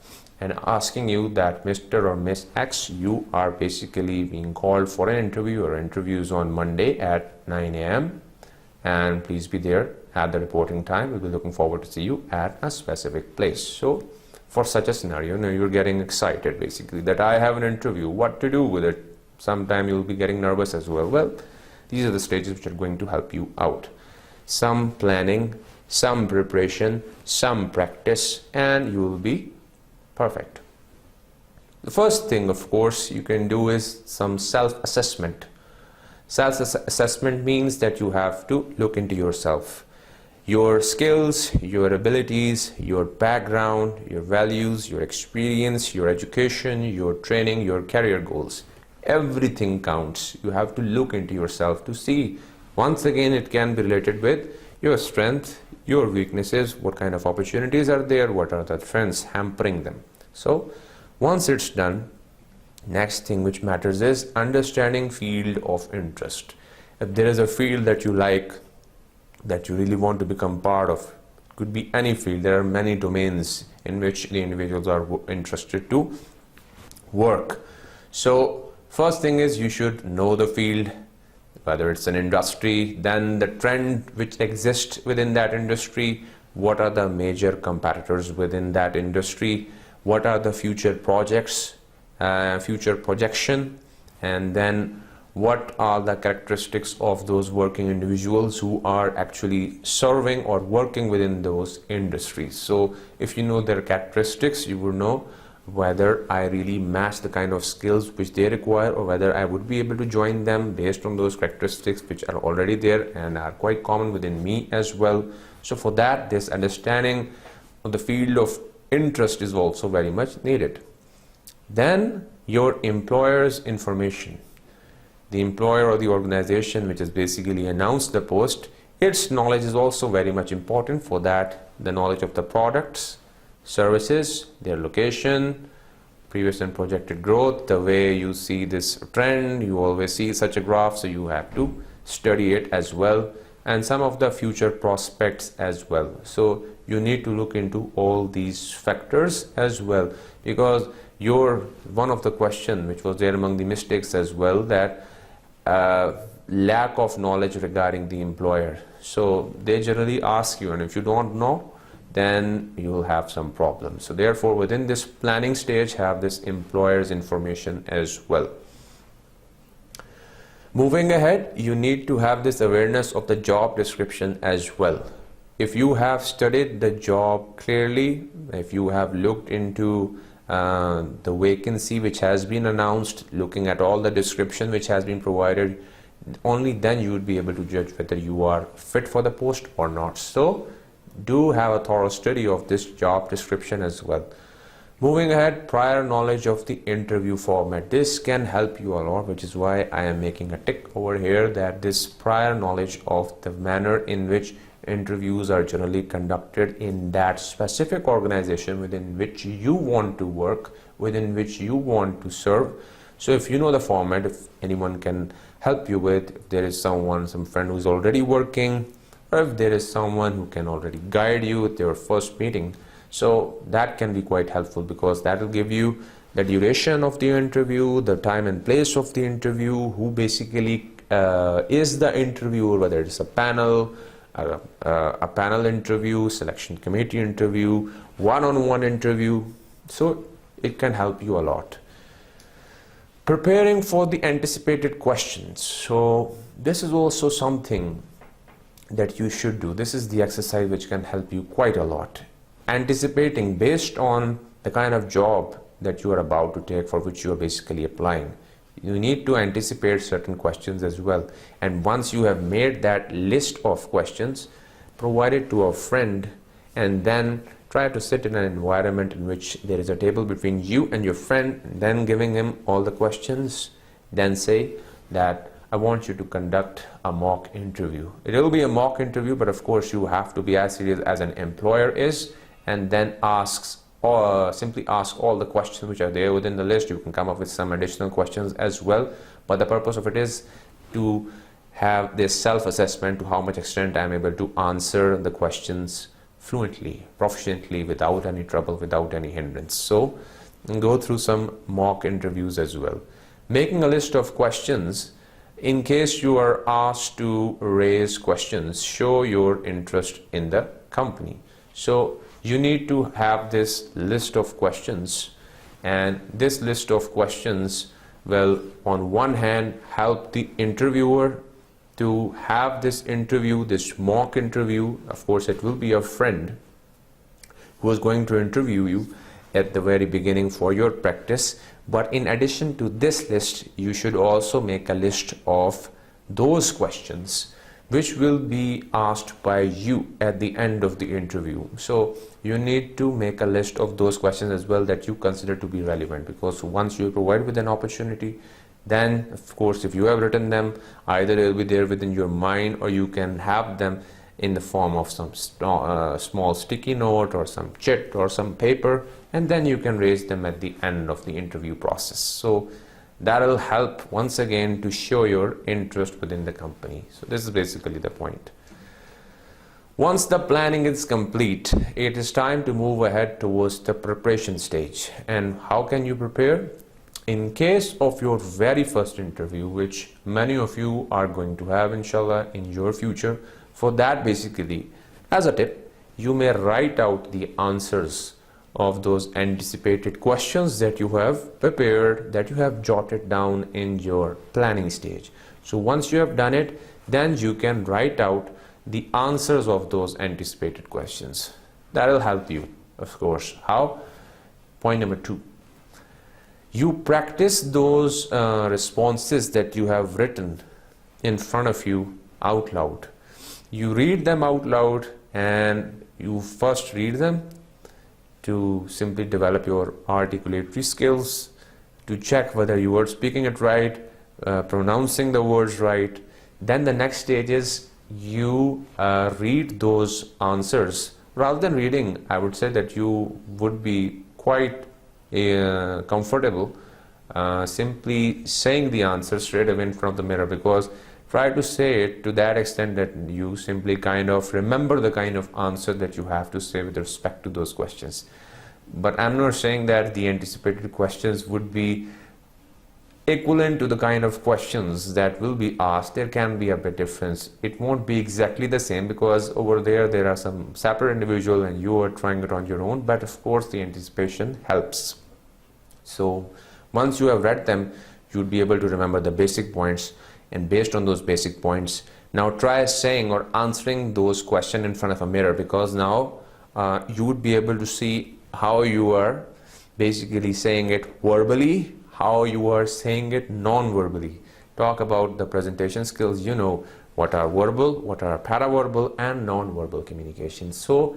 and asking you that Mr. or Miss X, you are basically being called for an interview, or interviews on Monday at 9 a.m. and please be there at the reporting time. We'll be looking forward to see you at a specific place. So for such a scenario, now you're getting excited basically that I have an interview, what to do with it. Sometime you'll be getting nervous as well. Well, these are the stages which are going to help you out. Some planning, some preparation, some practice, and you will be perfect. The first thing, of course, you can do is some self-assessment. Self-assessment means that you have to look into yourself. Your skills, your abilities, your background, your values, your experience, your education, your training, your career goals. Everything counts. You have to look into yourself to see. Once again, it can be related with your strength, your weaknesses, what kind of opportunities are there, what are the trends hampering them. So once it's done, next thing which matters is understanding field of interest. If there is a field that you like, that you really want to become part of, it could be any field. There are many domains in which the individuals are interested to work. So first thing is you should know the field, whether it's an industry, then the trend which exists within that industry, what are the major competitors within that industry, what are the future projects, future projection, and then what are the characteristics of those working individuals who are actually serving or working within those industries. So if you know their characteristics, you will know whether I really match the kind of skills which they require, or whether I would be able to join them based on those characteristics which are already there and are quite common within me as well. So for that, this understanding of the field of interest is also very much needed. Then your employer's information. The employer or the organization which has basically announced the post, its knowledge is also very much important. For that, the knowledge of the products, services, their location, previous and projected growth, the way you see this trend, you always see such a graph, so you have to study it as well, and some of the future prospects as well. So you need to look into all these factors as well, because one of the question which was there among the mistakes as well, that lack of knowledge regarding the employer. So they generally ask you, and if you don't know, then you will have some problems. So therefore, within this planning stage, have this employer's information as well. Moving ahead, you need to have this awareness of the job description as well. If you have studied the job clearly, if you have looked into the vacancy which has been announced, looking at all the description which has been provided, only then you would be able to judge whether you are fit for the post or not. So do have a thorough study of this job description as well. Moving ahead, prior knowledge of the interview format. This can help you a lot, which is why I am making a tick over here, that this prior knowledge of the manner in which interviews are generally conducted in that specific organization within which you want to work, within which you want to serve. So if you know the format, if anyone can help you with, if there is some friend who's already working, or if there is someone who can already guide you with your first meeting, so that can be quite helpful, because that will give you the duration of the interview, the time and place of the interview, who basically is the interviewer, whether it's a panel, a panel interview, selection committee interview, one-on-one interview. So it can help you a lot. Preparing for the anticipated questions. So this is also something that you should do. This is the exercise which can help you quite a lot. Anticipating based on the kind of job that you are about to take, for which you are basically applying. You need to anticipate certain questions as well. And once you have made that list of questions, provide it to a friend, and then try to sit in an environment in which there is a table between you and your friend, and then giving him all the questions. Then say that I want you to conduct a mock interview. It will be a mock interview, but of course you have to be as serious as an employer is, and then simply ask all the questions which are there within the list. You can come up with some additional questions as well, but the purpose of it is to have this self-assessment to how much extent I am able to answer the questions fluently, proficiently, without any trouble, without any hindrance. So go through some mock interviews as well. Making a list of questions in case you are asked to raise questions, show your interest in the company. So you need to have this list of questions, and this list of questions will on one hand help the interviewer to have this interview, this mock interview. Of course it will be a friend who is going to interview you at the very beginning for your practice. But in addition to this list, you should also make a list of those questions which will be asked by you at the end of the interview. So you need to make a list of those questions as well that you consider to be relevant, because once you provide with an opportunity, then of course if you have written them, either it will be there within your mind, or you can have them in the form of some small sticky note or some chit or some paper, and then you can raise them at the end of the interview process. So that will help once again to show your interest within the company. So this is basically the point. Once the planning is complete, it is time to move ahead towards the preparation stage. And how can you prepare? In case of your very first interview, which many of you are going to have inshallah in your future, for that basically, as a tip, you may write out the answers of those anticipated questions that you have prepared, that you have jotted down in your planning stage. So once you have done it, then you can write out the answers of those anticipated questions. That will help you, of course. How? Point number 2. You practice those responses that you have written in front of you out loud. You read them out loud, and you first read them to simply develop your articulatory skills, to check whether you are speaking it right, pronouncing the words right. Then the next stage is you read those answers. Rather than reading, I would say that you would be quite comfortable simply saying the answer straight away in front of the mirror, because try to say it to that extent that you simply kind of remember the kind of answer that you have to say with respect to those questions. But I'm not saying that the anticipated questions would be equivalent to the kind of questions that will be asked, there can be a bit difference. It won't be exactly the same because over there are some separate individual and you are trying it on your own, but of course the anticipation helps. So once you have read them, you'll be able to remember the basic points, and based on those basic points, now try saying or answering those questions in front of a mirror, because now you would be able to see how you are basically saying it verbally, how you are saying it non-verbally. Talk about the presentation skills, you know what are verbal, what are paraverbal and non-verbal communication. So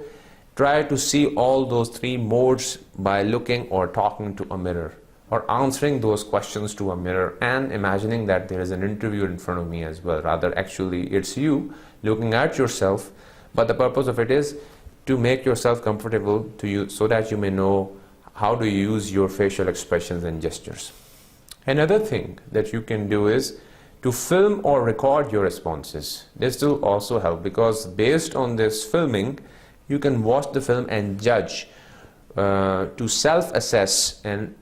try to see all those three modes by looking or talking to a mirror, or answering those questions to a mirror and imagining that there is an interviewer in front of me as well. Rather, actually it's you looking at yourself, but the purpose of it is to make yourself comfortable to you, so that you may know how to use your facial expressions and gestures. Another thing that you can do is to film or record your responses. This will also help, because based on this filming, you can watch the film and judge, to self-assess and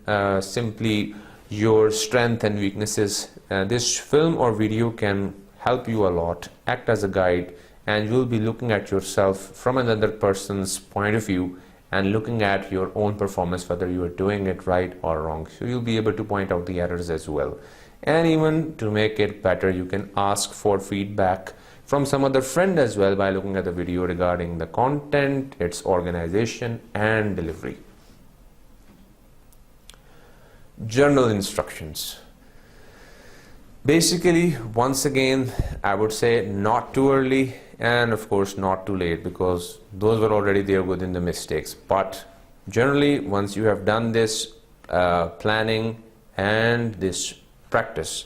simply your strength and weaknesses. This film or video can help you a lot, act as a guide, and you'll be looking at yourself from another person's point of view and looking at your own performance, whether you are doing it right or wrong. So you'll be able to point out the errors as well. And even to make it better, you can ask for feedback from some other friend as well by looking at the video regarding the content, its organization and delivery. Journal instructions. Basically, once again, I would say not too early and of course not too late, because those were already there within the mistakes. But generally, once you have done this planning and this practice,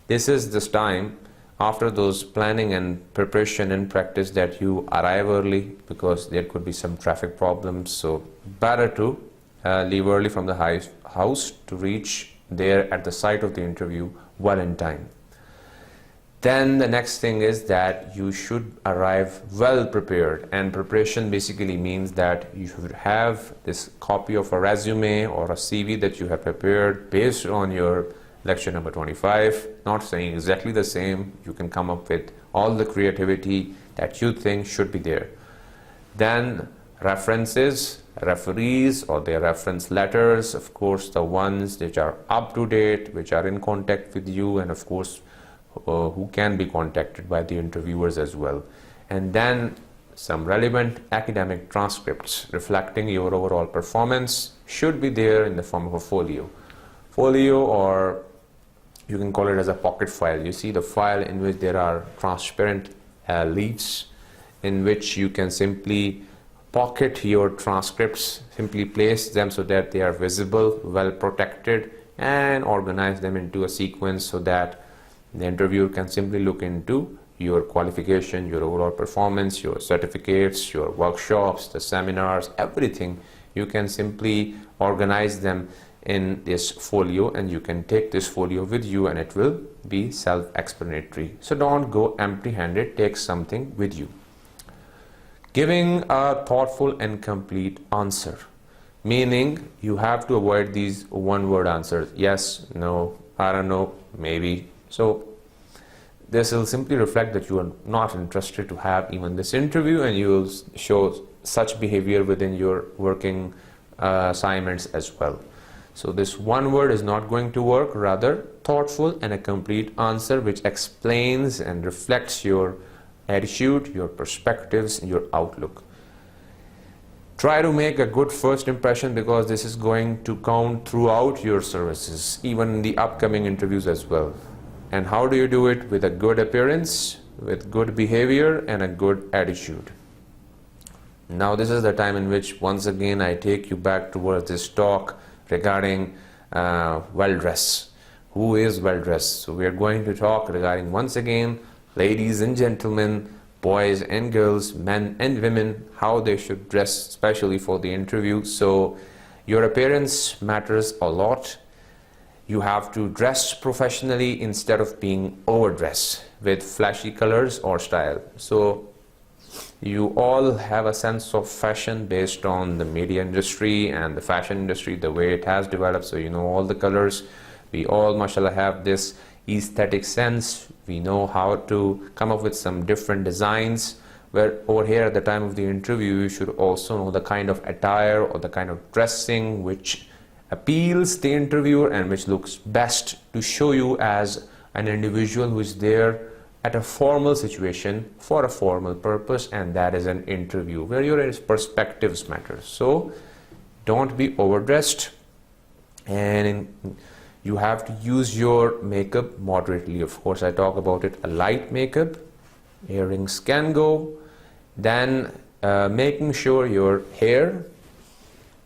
this is this time after those planning and preparation and practice that you arrive early, because there could be some traffic problems. So better to leave early from the house to reach there at the site of the interview well in time. Then the next thing is that you should arrive well prepared, and preparation basically means that you should have this copy of a resume or a CV that you have prepared based on your lecture number 25, not saying exactly the same. You can come up with all the creativity that you think should be there. Then references, referees or their reference letters, of course the ones which are up to date, which are in contact with you, and of course who can be contacted by the interviewers as well. And then some relevant academic transcripts reflecting your overall performance should be there in the form of a folio. Folio, or you can call it as a pocket file. You see the file in which there are transparent leaves in which you can simply pocket your transcripts, simply place them so that they are visible, well protected, and organize them into a sequence so that the interviewer can simply look into your qualification, your overall performance, your certificates, your workshops, the seminars, everything. You can simply organize them in this folio, and you can take this folio with you and it will be self-explanatory. So don't go empty-handed, take something with you. Giving a thoughtful and complete answer, meaning you have to avoid these one-word answers: yes, no, I don't know, maybe. So this will simply reflect that you are not interested to have even this interview, and you will show such behavior within your working assignments as well. So this one word is not going to work. Rather, thoughtful and a complete answer which explains and reflects your attitude, your perspectives, and your outlook. Try to make a good first impression, because this is going to count throughout your services, even in the upcoming interviews as well. And how do you do it? With a good appearance, with good behavior, and a good attitude. Now this is the time in which once again I take you back towards this talk regarding well-dressed. Who is well-dressed? So we are going to talk regarding, once again, ladies and gentlemen, boys and girls, men and women, how they should dress, especially for the interview. So your appearance matters a lot. You have to dress professionally instead of being overdressed with flashy colors or style. So you all have a sense of fashion based on the media industry and the fashion industry, the way it has developed. So you know all the colors, We all, mashallah, have this aesthetic sense. We know how to come up with some different designs, where over here at the time of the interview you should also know the kind of attire or the kind of dressing which appeals the interviewer and which looks best to show you as an individual who is there at a formal situation for a formal purpose, and that is an interview where your perspectives matter. So don't be overdressed, and you have to use your makeup moderately. Of course, I talk about it, a light makeup, earrings can go, then making sure your hair,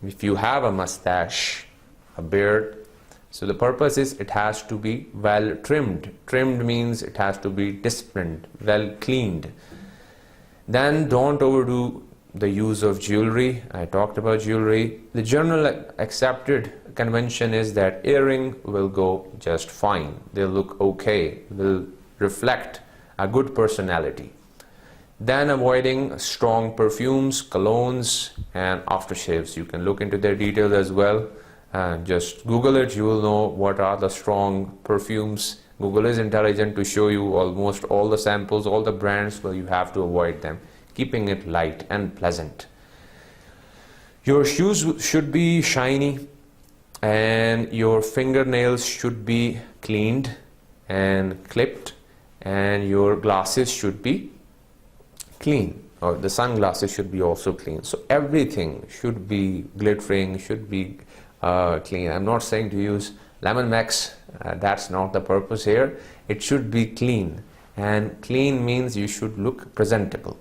if you have a mustache, a beard, so the purpose is it has to be well trimmed. Trimmed means it has to be disciplined, well cleaned. Then don't overdo the use of jewelry. I talked about jewelry. The general accepted convention is that earring will go just fine. They'll look okay, will reflect a good personality. Then avoiding strong perfumes, colognes and aftershaves. You can look into their details as well. Just Google it, you will know what are the strong perfumes. Google is intelligent to show you almost all the samples, all the brands, but you have to avoid them, keeping it light and pleasant. Your shoes should be shiny, and your fingernails should be cleaned and clipped, and your glasses should be clean, or the sunglasses should be also clean. So everything should be glittering, should be clean. I'm not saying to use lemon wax, that's not the purpose here. It should be clean, and clean means you should look presentable.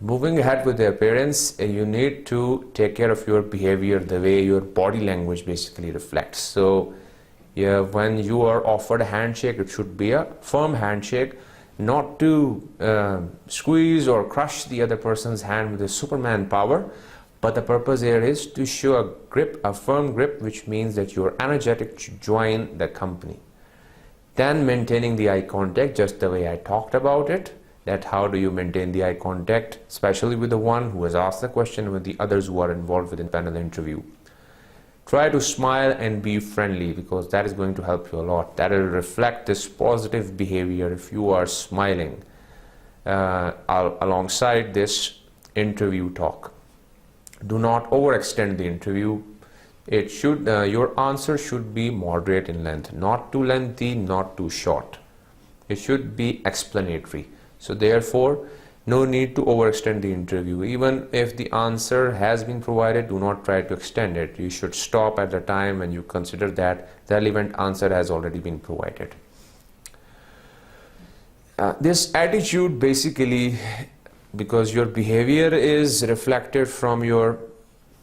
Moving ahead with the appearance, you need to take care of your behavior, the way your body language basically reflects. So yeah, when you are offered a handshake, it should be a firm handshake, not to squeeze or crush the other person's hand with a Superman power. But the purpose here is to show a grip, a firm grip, which means that you're energetic to join the company. Then maintaining the eye contact, just the way I talked about it, that how do you maintain the eye contact, especially with the one who has asked the question, with the others who are involved with the panel interview. Try to smile and be friendly, because that is going to help you a lot. That will reflect this positive behavior if you are smiling alongside this interview talk. Do not overextend the interview. It should your answer should be moderate in length, not too lengthy, not too short. It should be explanatory. So therefore, no need to overextend the interview. Even if the answer has been provided, do not try to extend it. You should stop at the time when you consider that the relevant answer has already been provided. This attitude basically, because your behavior is reflected from your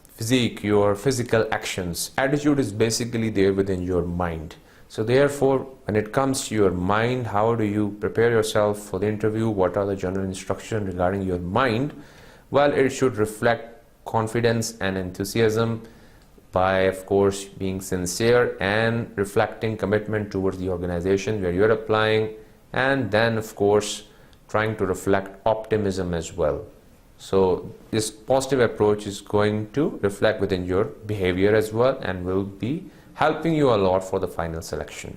physique, your physical actions. Attitude is basically there within your mind. So therefore, when it comes to your mind, how do you prepare yourself for the interview? What are the general instructions regarding your mind? Well, it should reflect confidence and enthusiasm by, of course, being sincere and reflecting commitment towards the organization where you're applying, and then, of course, trying to reflect optimism as well. So this positive approach is going to reflect within your behavior as well, and will be helping you a lot for the final selection.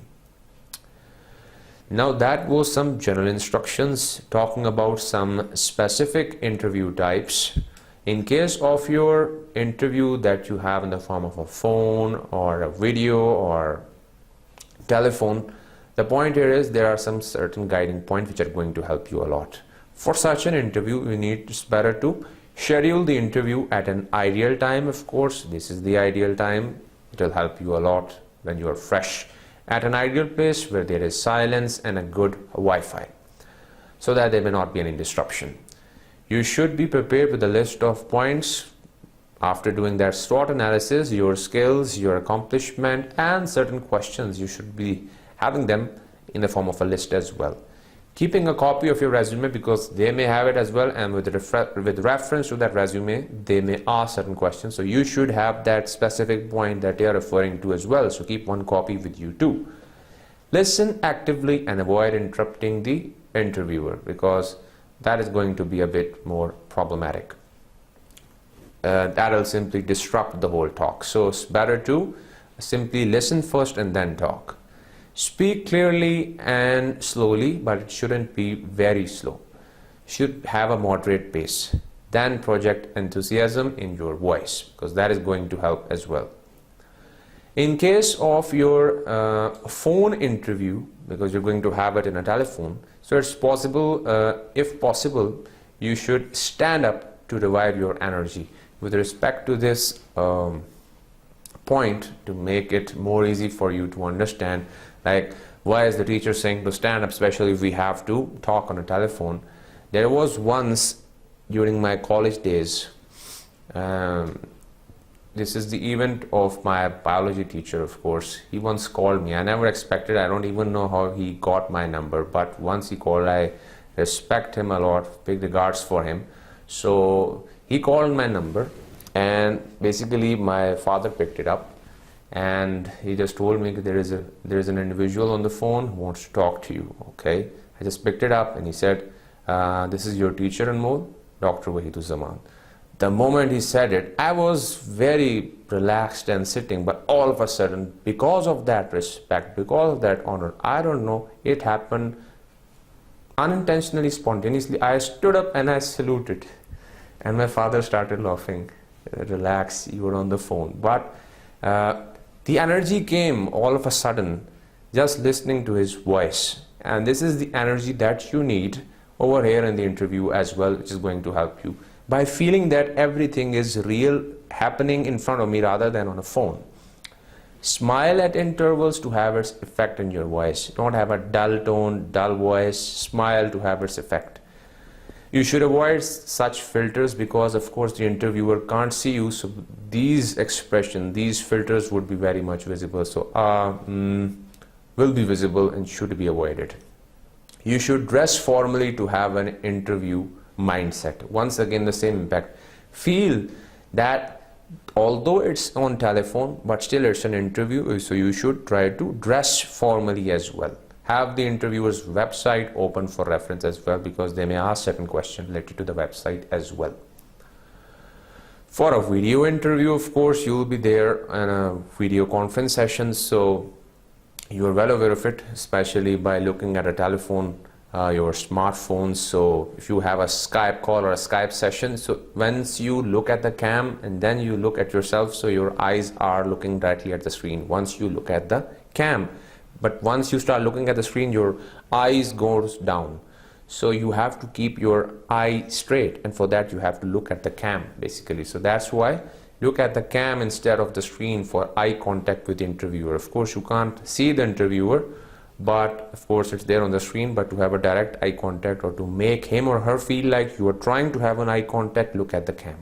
Now that was some general instructions talking about some specific interview types. In case of your interview that you have in the form of a phone or a video or telephone, the point here is there are some certain guiding points which are going to help you a lot. For such an interview, it's better to schedule the interview at an ideal time. Of course, this is the ideal time. It will help you a lot when you are fresh, at an ideal place where there is silence and a good Wi-Fi, so that there may not be any disruption. You should be prepared with a list of points. After doing that SWOT analysis, your skills, your accomplishment, and certain questions, you should be having them in the form of a list as well. Keeping a copy of your resume, because they may have it as well, and with reference to that resume, they may ask certain questions. So you should have that specific point that they are referring to as well. So keep one copy with you too. Listen actively and avoid interrupting the interviewer, because that is going to be a bit more problematic. That will simply disrupt the whole talk. So it's better to Simply listen first and then talk. Speak clearly and slowly, but it shouldn't be very slow. Should have a moderate pace. Then project enthusiasm in your voice, because that is going to help as well. In case of your phone interview, because you're going to have it in a telephone, so it's possible, if possible, you should stand up to revive your energy. With respect to this point, to make it more easy for you to understand, like why is the teacher saying to stand up, especially if we have to talk on a telephone. There was once during my college days, this is the event of my biology teacher, of course. He once called me. I never expected, I don't even know how he got my number, but once he called, I respect him a lot, big regards for him. So he called my number, and basically my father picked it up, and he just told me that there is an individual on the phone who wants to talk to you. Okay, I just picked it up, and he said, this is your teacher Anmol, Dr. Wahiduzzaman. The moment he said it, I was very relaxed and sitting, but all of a sudden, because of that respect, because of that honor, I don't know, it happened unintentionally, spontaneously. I stood up and I saluted, and my father started laughing. Relax, you were on the phone. But the energy came all of a sudden just listening to his voice, and this is the energy that you need over here in the interview as well, which is going to help you by feeling that everything is real, happening in front of me rather than on a phone. Smile at intervals to have its effect in your voice. Don't have a dull tone, dull voice. Smile to have its effect. You should avoid such filters because, of course, the interviewer can't see you, so these expressions, these filters would be very much visible. So will be visible and should be avoided. You should dress formally to have an interview mindset. Once again, the same impact. Feel that although it's on telephone, but still it's an interview, so you should try to dress formally as well. Have the interviewer's website open for reference as well, because they may ask certain questions related to the website as well. For a video interview, of course, you will be there in a video conference session, so you are well aware of it, especially by looking at a telephone, your smartphones. So if you have a Skype call or a Skype session, so once you look at the cam and then you look at yourself, so your eyes are looking directly at the screen once you look at the cam. But once you start looking at the screen, your eyes goes down. So you have to keep your eye straight, and for that you have to look at the cam basically. So that's why look at the cam instead of the screen for eye contact with the interviewer. Of course, you can't see the interviewer, but of course it's there on the screen, but to have a direct eye contact or to make him or her feel like you are trying to have an eye contact, look at the cam.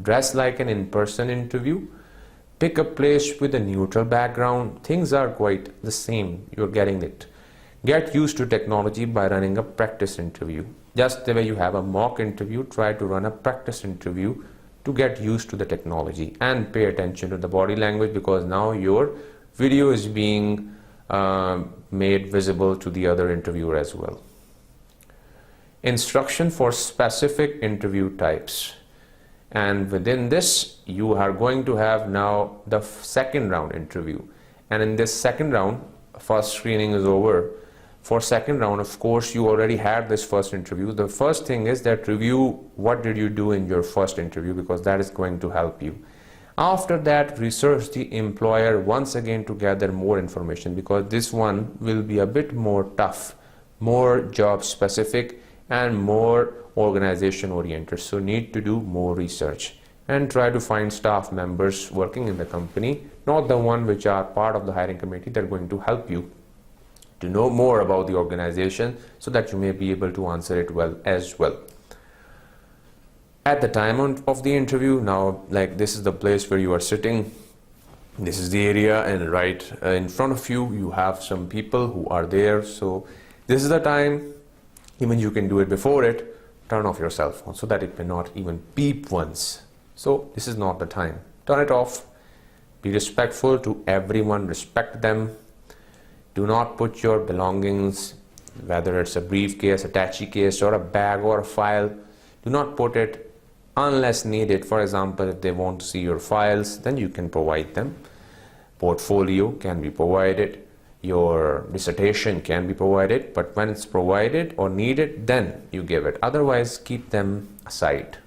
Dress like an in-person interview. Pick a place with a neutral background. Things are quite the same. You're getting it. Get used to technology by running a practice interview. Just the way you have a mock interview, try to run a practice interview to get used to the technology, and pay attention to the body language, because now your video is being made visible to the other interviewer as well. Instruction for specific interview types. And within this, you are going to have now the second round interview. And in this second round, first screening is over. For second round, of course, you already had this first interview. The first thing is that review what did you do in your first interview, because that is going to help you. After that, research the employer once again to gather more information, because this one will be a bit more tough, more job specific and more organization oriented. So need to do more research and try to find staff members working in the company, not the one which are part of the hiring committee. They're going to help you to know more about the organization so that you may be able to answer it well as well. At the time of the interview, now like this is the place where you are sitting, this is the area, and right in front of you you have some people who are there. So this is the time, even you can do it before it, turn off your cell phone so that it may not even beep once. So this is not the time. Turn it off. Be respectful to everyone, respect them. Do not put your belongings, whether it's a briefcase, attaché case, or a bag or a file, do not put it unless needed. For example, if they want to see your files, then you can provide them. portfolio can be provided, your dissertation can be provided, but when it's provided or needed, then you give it. Otherwise, keep them aside.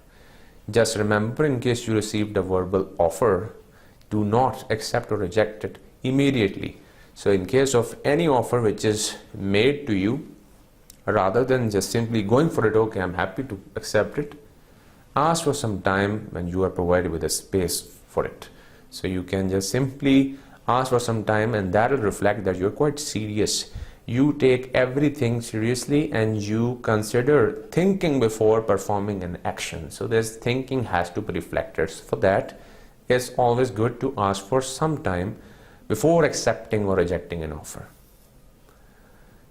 Just remember, in case you received a verbal offer, do not accept or reject it immediately. So in case of any offer which is made to you, rather than just simply going for it, okay, I'm happy to accept it, ask for some time when you are provided with a space for it. So you can just simply ask for some time, and that will reflect that you're quite serious. You take everything seriously and you consider thinking before performing an action. So this thinking has to be reflected. So for that, it's always good to ask for some time before accepting or rejecting an offer.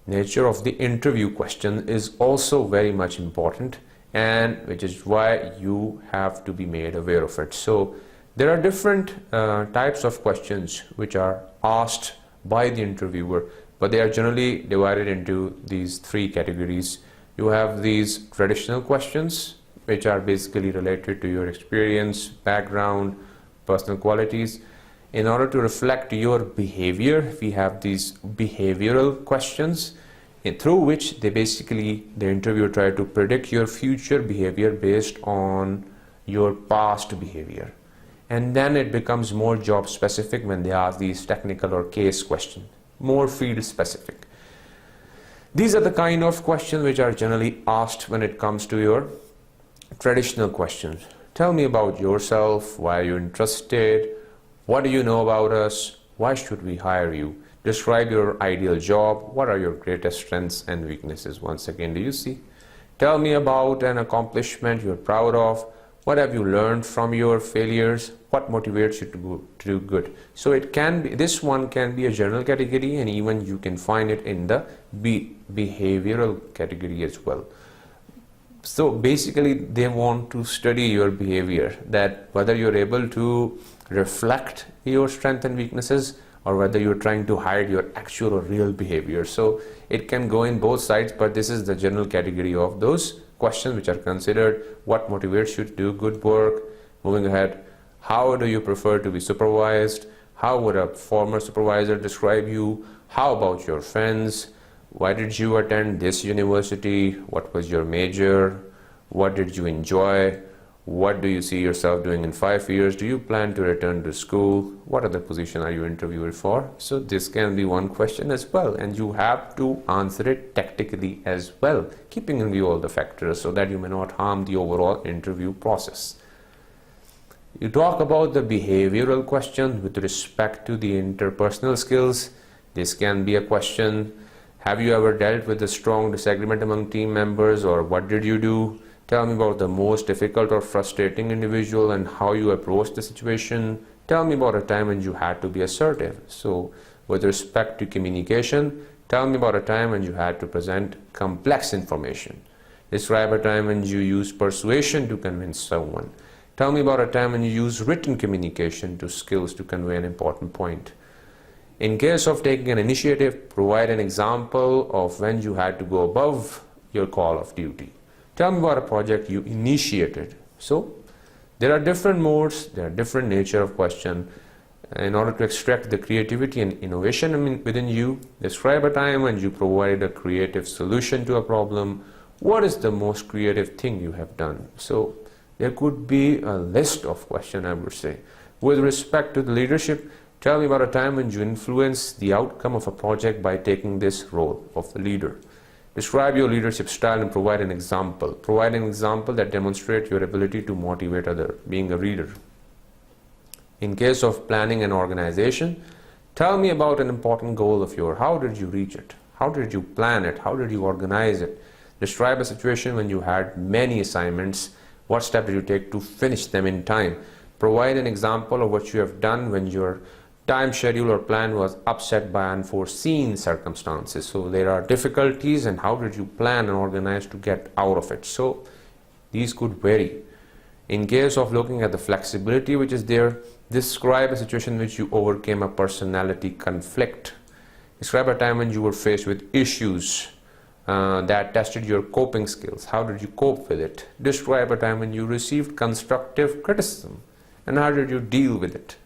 Nature of the interview question is also very much important, and which is why you have to be made aware of it. So there are different types of questions which are asked by the interviewer, but they are generally divided into these three categories. You have these traditional questions, which are basically related to your experience, background, personal qualities. In order to reflect your behavior, we have these behavioral questions, through which the interviewer try to predict your future behavior based on your past behavior. And then it becomes more job specific when they ask these technical or case questions, more field specific. These are the kind of questions which are generally asked when it comes to your traditional questions. Tell me about yourself, why are you interested, what do you know about us, why should we hire you, describe your ideal job, what are your greatest strengths and weaknesses. Once again, do you see? Tell me about an accomplishment you're proud of, what have you learned from your failures, what motivates you to do good. So it can be, this one can be a general category, and even you can find it in the behavioral category as well. So basically they want to study your behavior, that whether you're able to reflect your strengths and weaknesses, or whether you're trying to hide your actual or real behavior. So it can go in both sides, but this is the general category of those questions which are considered. What motivates you to do good work? Moving ahead, how do you prefer to be supervised? How would a former supervisor describe you? How about your friends? Why did you attend this university? What was your major? What did you enjoy? What do you see yourself doing in 5 years? Do you plan to return to school? What other position are you interviewed for? So this can be one question as well, and you have to answer it tactically as well, keeping in view all the factors so that you may not harm the overall interview process. You talk about the behavioral questions with respect to the interpersonal skills. This can be a question. Have you ever dealt with a strong disagreement among team members, or what did you do? Tell me about the most difficult or frustrating individual and how you approached the situation. Tell me about a time when you had to be assertive. So with respect to communication, tell me about a time when you had to present complex information. Describe a time when you used persuasion to convince someone. Tell me about a time when you used written communication skills to convey an important point. In case of taking an initiative, provide an example of when you had to go above your call of duty. Tell me about a project you initiated. So there are different modes, there are different nature of question. In order to extract the creativity and innovation within you, describe a time when you provided a creative solution to a problem. What is the most creative thing you have done? So there could be a list of questions, I would say. With respect to the leadership, tell me about a time when you influenced the outcome of a project by taking this role of the leader. Describe your leadership style and provide an example. Provide an example that demonstrates your ability to motivate others, being a leader. In case of planning an organization, tell me about an important goal of yours. How did you reach it? How did you plan it? How did you organize it? Describe a situation when you had many assignments. What step did you take to finish them in time? Provide an example of what you have done when your time schedule or plan was upset by unforeseen circumstances. So there are difficulties, and how did you plan and organize to get out of it? So these could vary. In case of looking at the flexibility which is there, describe a situation in which you overcame a personality conflict. Describe a time when you were faced with issues that tested your coping skills. How did you cope with it? Describe a time when you received constructive criticism, and how did you deal with it?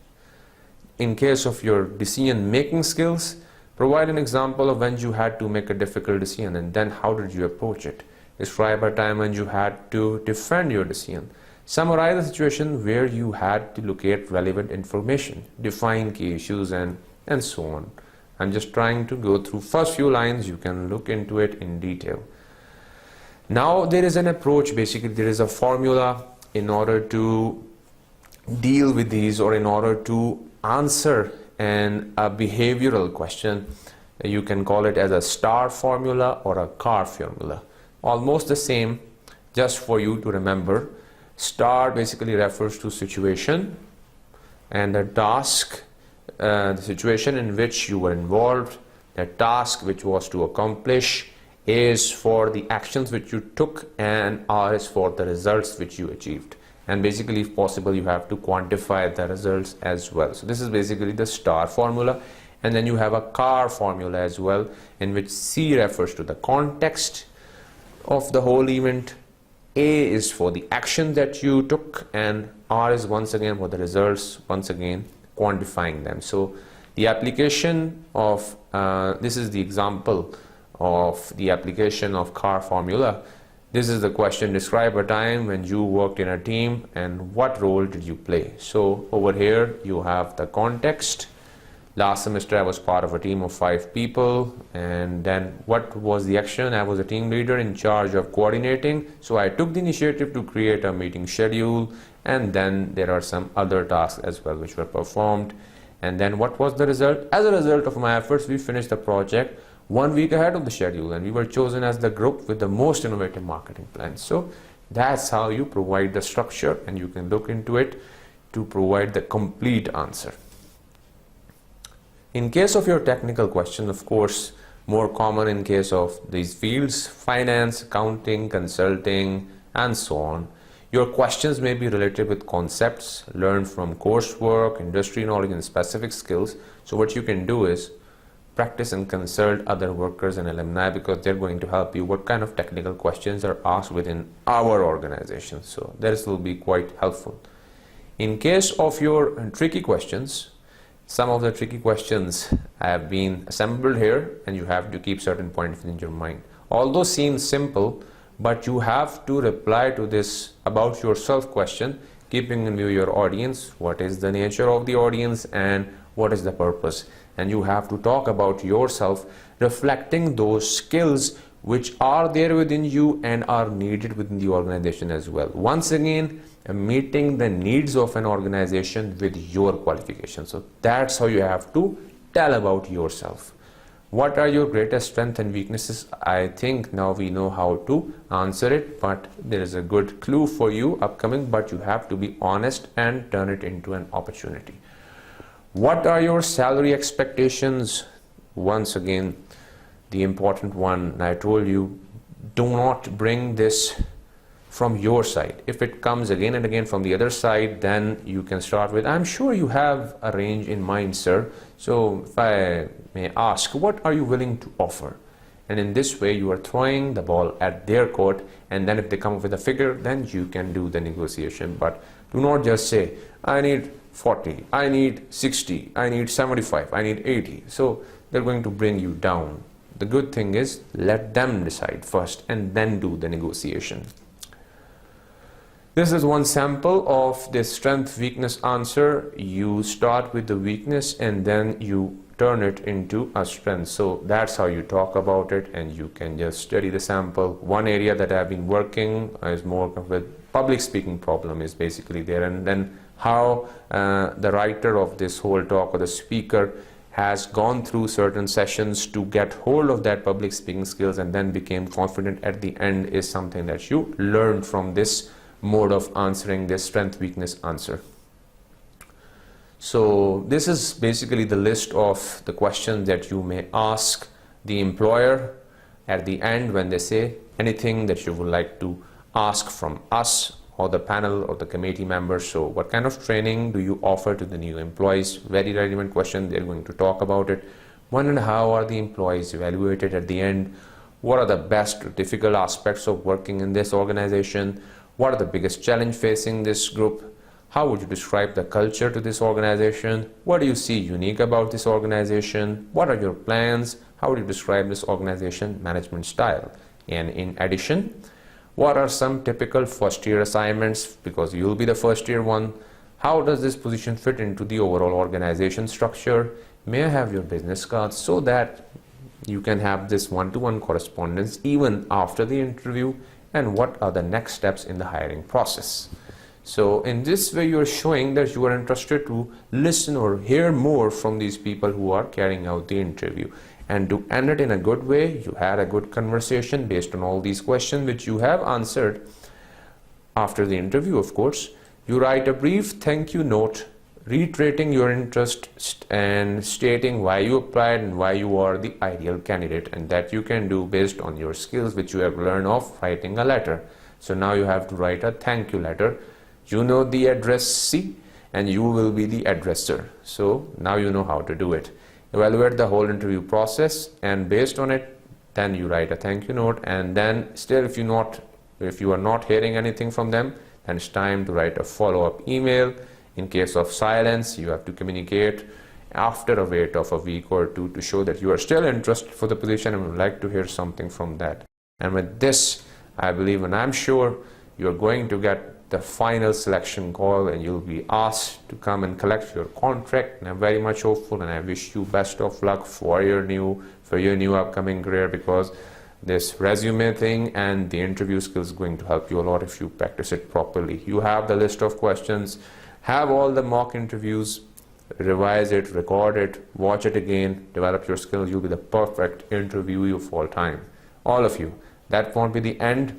in case of your decision making skills, provide an example of when you had to make a difficult decision and then how did you approach it. Describe a time when you had to defend your decision. Summarize the situation where you had to locate relevant information, define key issues, and so on. I'm just trying to go through first few lines. You can look into it in detail. Now there is an approach, basically there is a formula in order to deal with these, or in order to answer a behavioral question. You can call it as a STAR formula or a CAR formula. Almost the same, just for you to remember. STAR basically refers to situation, and the task, the situation in which you were involved, the task which was to accomplish, is for the actions which you took, and R is for the results which you achieved. And basically, if possible, you have to quantify the results as well. So this is basically the STAR formula. And then you have a CAR formula as well, in which C refers to the context of the whole event, A is for the action that you took, and R is once again for the results, once again quantifying them. So the application of, this is the example of the application of CAR formula. This is the question: describe a time when you worked in a team and what role did you play. So over here you have the context. Last semester I was part of a team of 5 people, and then what was the action? I was a team leader in charge of coordinating, so I took the initiative to create a meeting schedule, and then there are some other tasks as well which were performed. And then what was the result? As a result of my efforts, we finished the project 1 week ahead of the schedule, and we were chosen as the group with the most innovative marketing plan. So that's how you provide the structure, and you can look into it to provide the complete answer. In case of your technical question, of course, more common in case of these fields, finance, accounting, consulting, and so on, your questions may be related with concepts learned from coursework, industry knowledge, and specific skills. So what you can do is practice and consult other workers and alumni, because they're going to help you what kind of technical questions are asked within our organization. So this will be quite helpful. In case of your tricky questions, some of the tricky questions have been assembled here, and you have to keep certain points in your mind. Although seem simple, but you have to reply to this about yourself question, keeping in view your audience, what is the nature of the audience and what is the purpose. And you have to talk about yourself, reflecting those skills which are there within you and are needed within the organization as well. Once again, meeting the needs of an organization with your qualifications. So that's how you have to tell about yourself. What are your greatest strengths and weaknesses? I think now we know how to answer it, but there is a good clue for you upcoming, but you have to be honest and turn it into an opportunity. What are your salary expectations? Once again, the important one, I told you, do not bring this from your side. If it comes again and again from the other side, then you can start with, I'm sure you have a range in mind, sir. So if I may ask, what are you willing to offer? And in this way, you are throwing the ball at their court, and then if they come up with a figure, then you can do the negotiation. But do not just say, I need 40, I need 60, I need 75, I need 80. So they're going to bring you down. The good thing is, let them decide first and then do the negotiation. This is one sample of the strength-weakness answer. You start with the weakness and then you turn it into a strength. So that's how you talk about it, and you can just study the sample. One area that I've been working is more with public speaking problem is basically there, and then how the writer of this whole talk, or the speaker, has gone through certain sessions to get hold of that public speaking skills and then became confident at the end, is something that you learned from this mode of answering this strength-weakness answer. So this is basically the list of the questions that you may ask the employer at the end when they say anything that you would like to ask from us or the panel or the committee members. So what kind of training do you offer to the new employees? Very relevant question. They're going to talk about it. When and how are the employees evaluated at the end? What are the best or difficult aspects of working in this organization? What are the biggest challenge facing this group? How would you describe the culture to this organization? What do you see unique about this organization? What are your plans? How would you describe this organization management style? And in addition, what are some typical first year assignments, because you'll be the first year one? How does this position fit into the overall organization structure? May I have your business cards so that you can have this one-to-one correspondence even after the interview? And what are the next steps in the hiring process? So in this way, you're showing that you are interested to listen or hear more from these people who are carrying out the interview. And to end it in a good way, you had a good conversation based on all these questions which you have answered after the interview, of course. You write a brief thank you note reiterating your interest and stating why you applied and why you are the ideal candidate, and that you can do based on your skills which you have learned of writing a letter. So now you have to write a thank you letter. You know the addressee and you will be the addresser. So now you know how to do it. Evaluate the whole interview process, and based on it, then you write a thank you note. And then still, if you are not hearing anything from them, then it's time to write a follow-up email. In case of silence, you have to communicate after a wait of a week or two to show that you are still interested for the position and would like to hear something from that. And with this, I believe and I'm sure you're going to get the final selection call and you'll be asked to come and collect your contract. And I'm very much hopeful, and I wish you best of luck for your new upcoming career, because this resume thing and the interview skills is going to help you a lot if you practice it properly. You have the list of questions, have all the mock interviews, revise it, record it, watch it again, develop your skills. You'll be the perfect interviewee of all time, all of you. That won't be the end.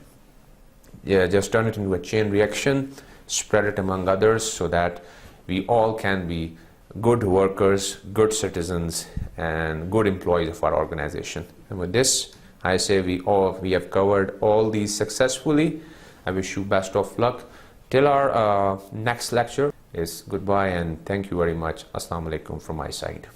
Yeah, just turn it into a chain reaction, spread it among others so that we all can be good workers, good citizens, and good employees of our organization. And with this, I say we have covered all these successfully. I wish you best of luck. Till our next lecture is goodbye, and thank you very much. Assalamu alaikum from my side.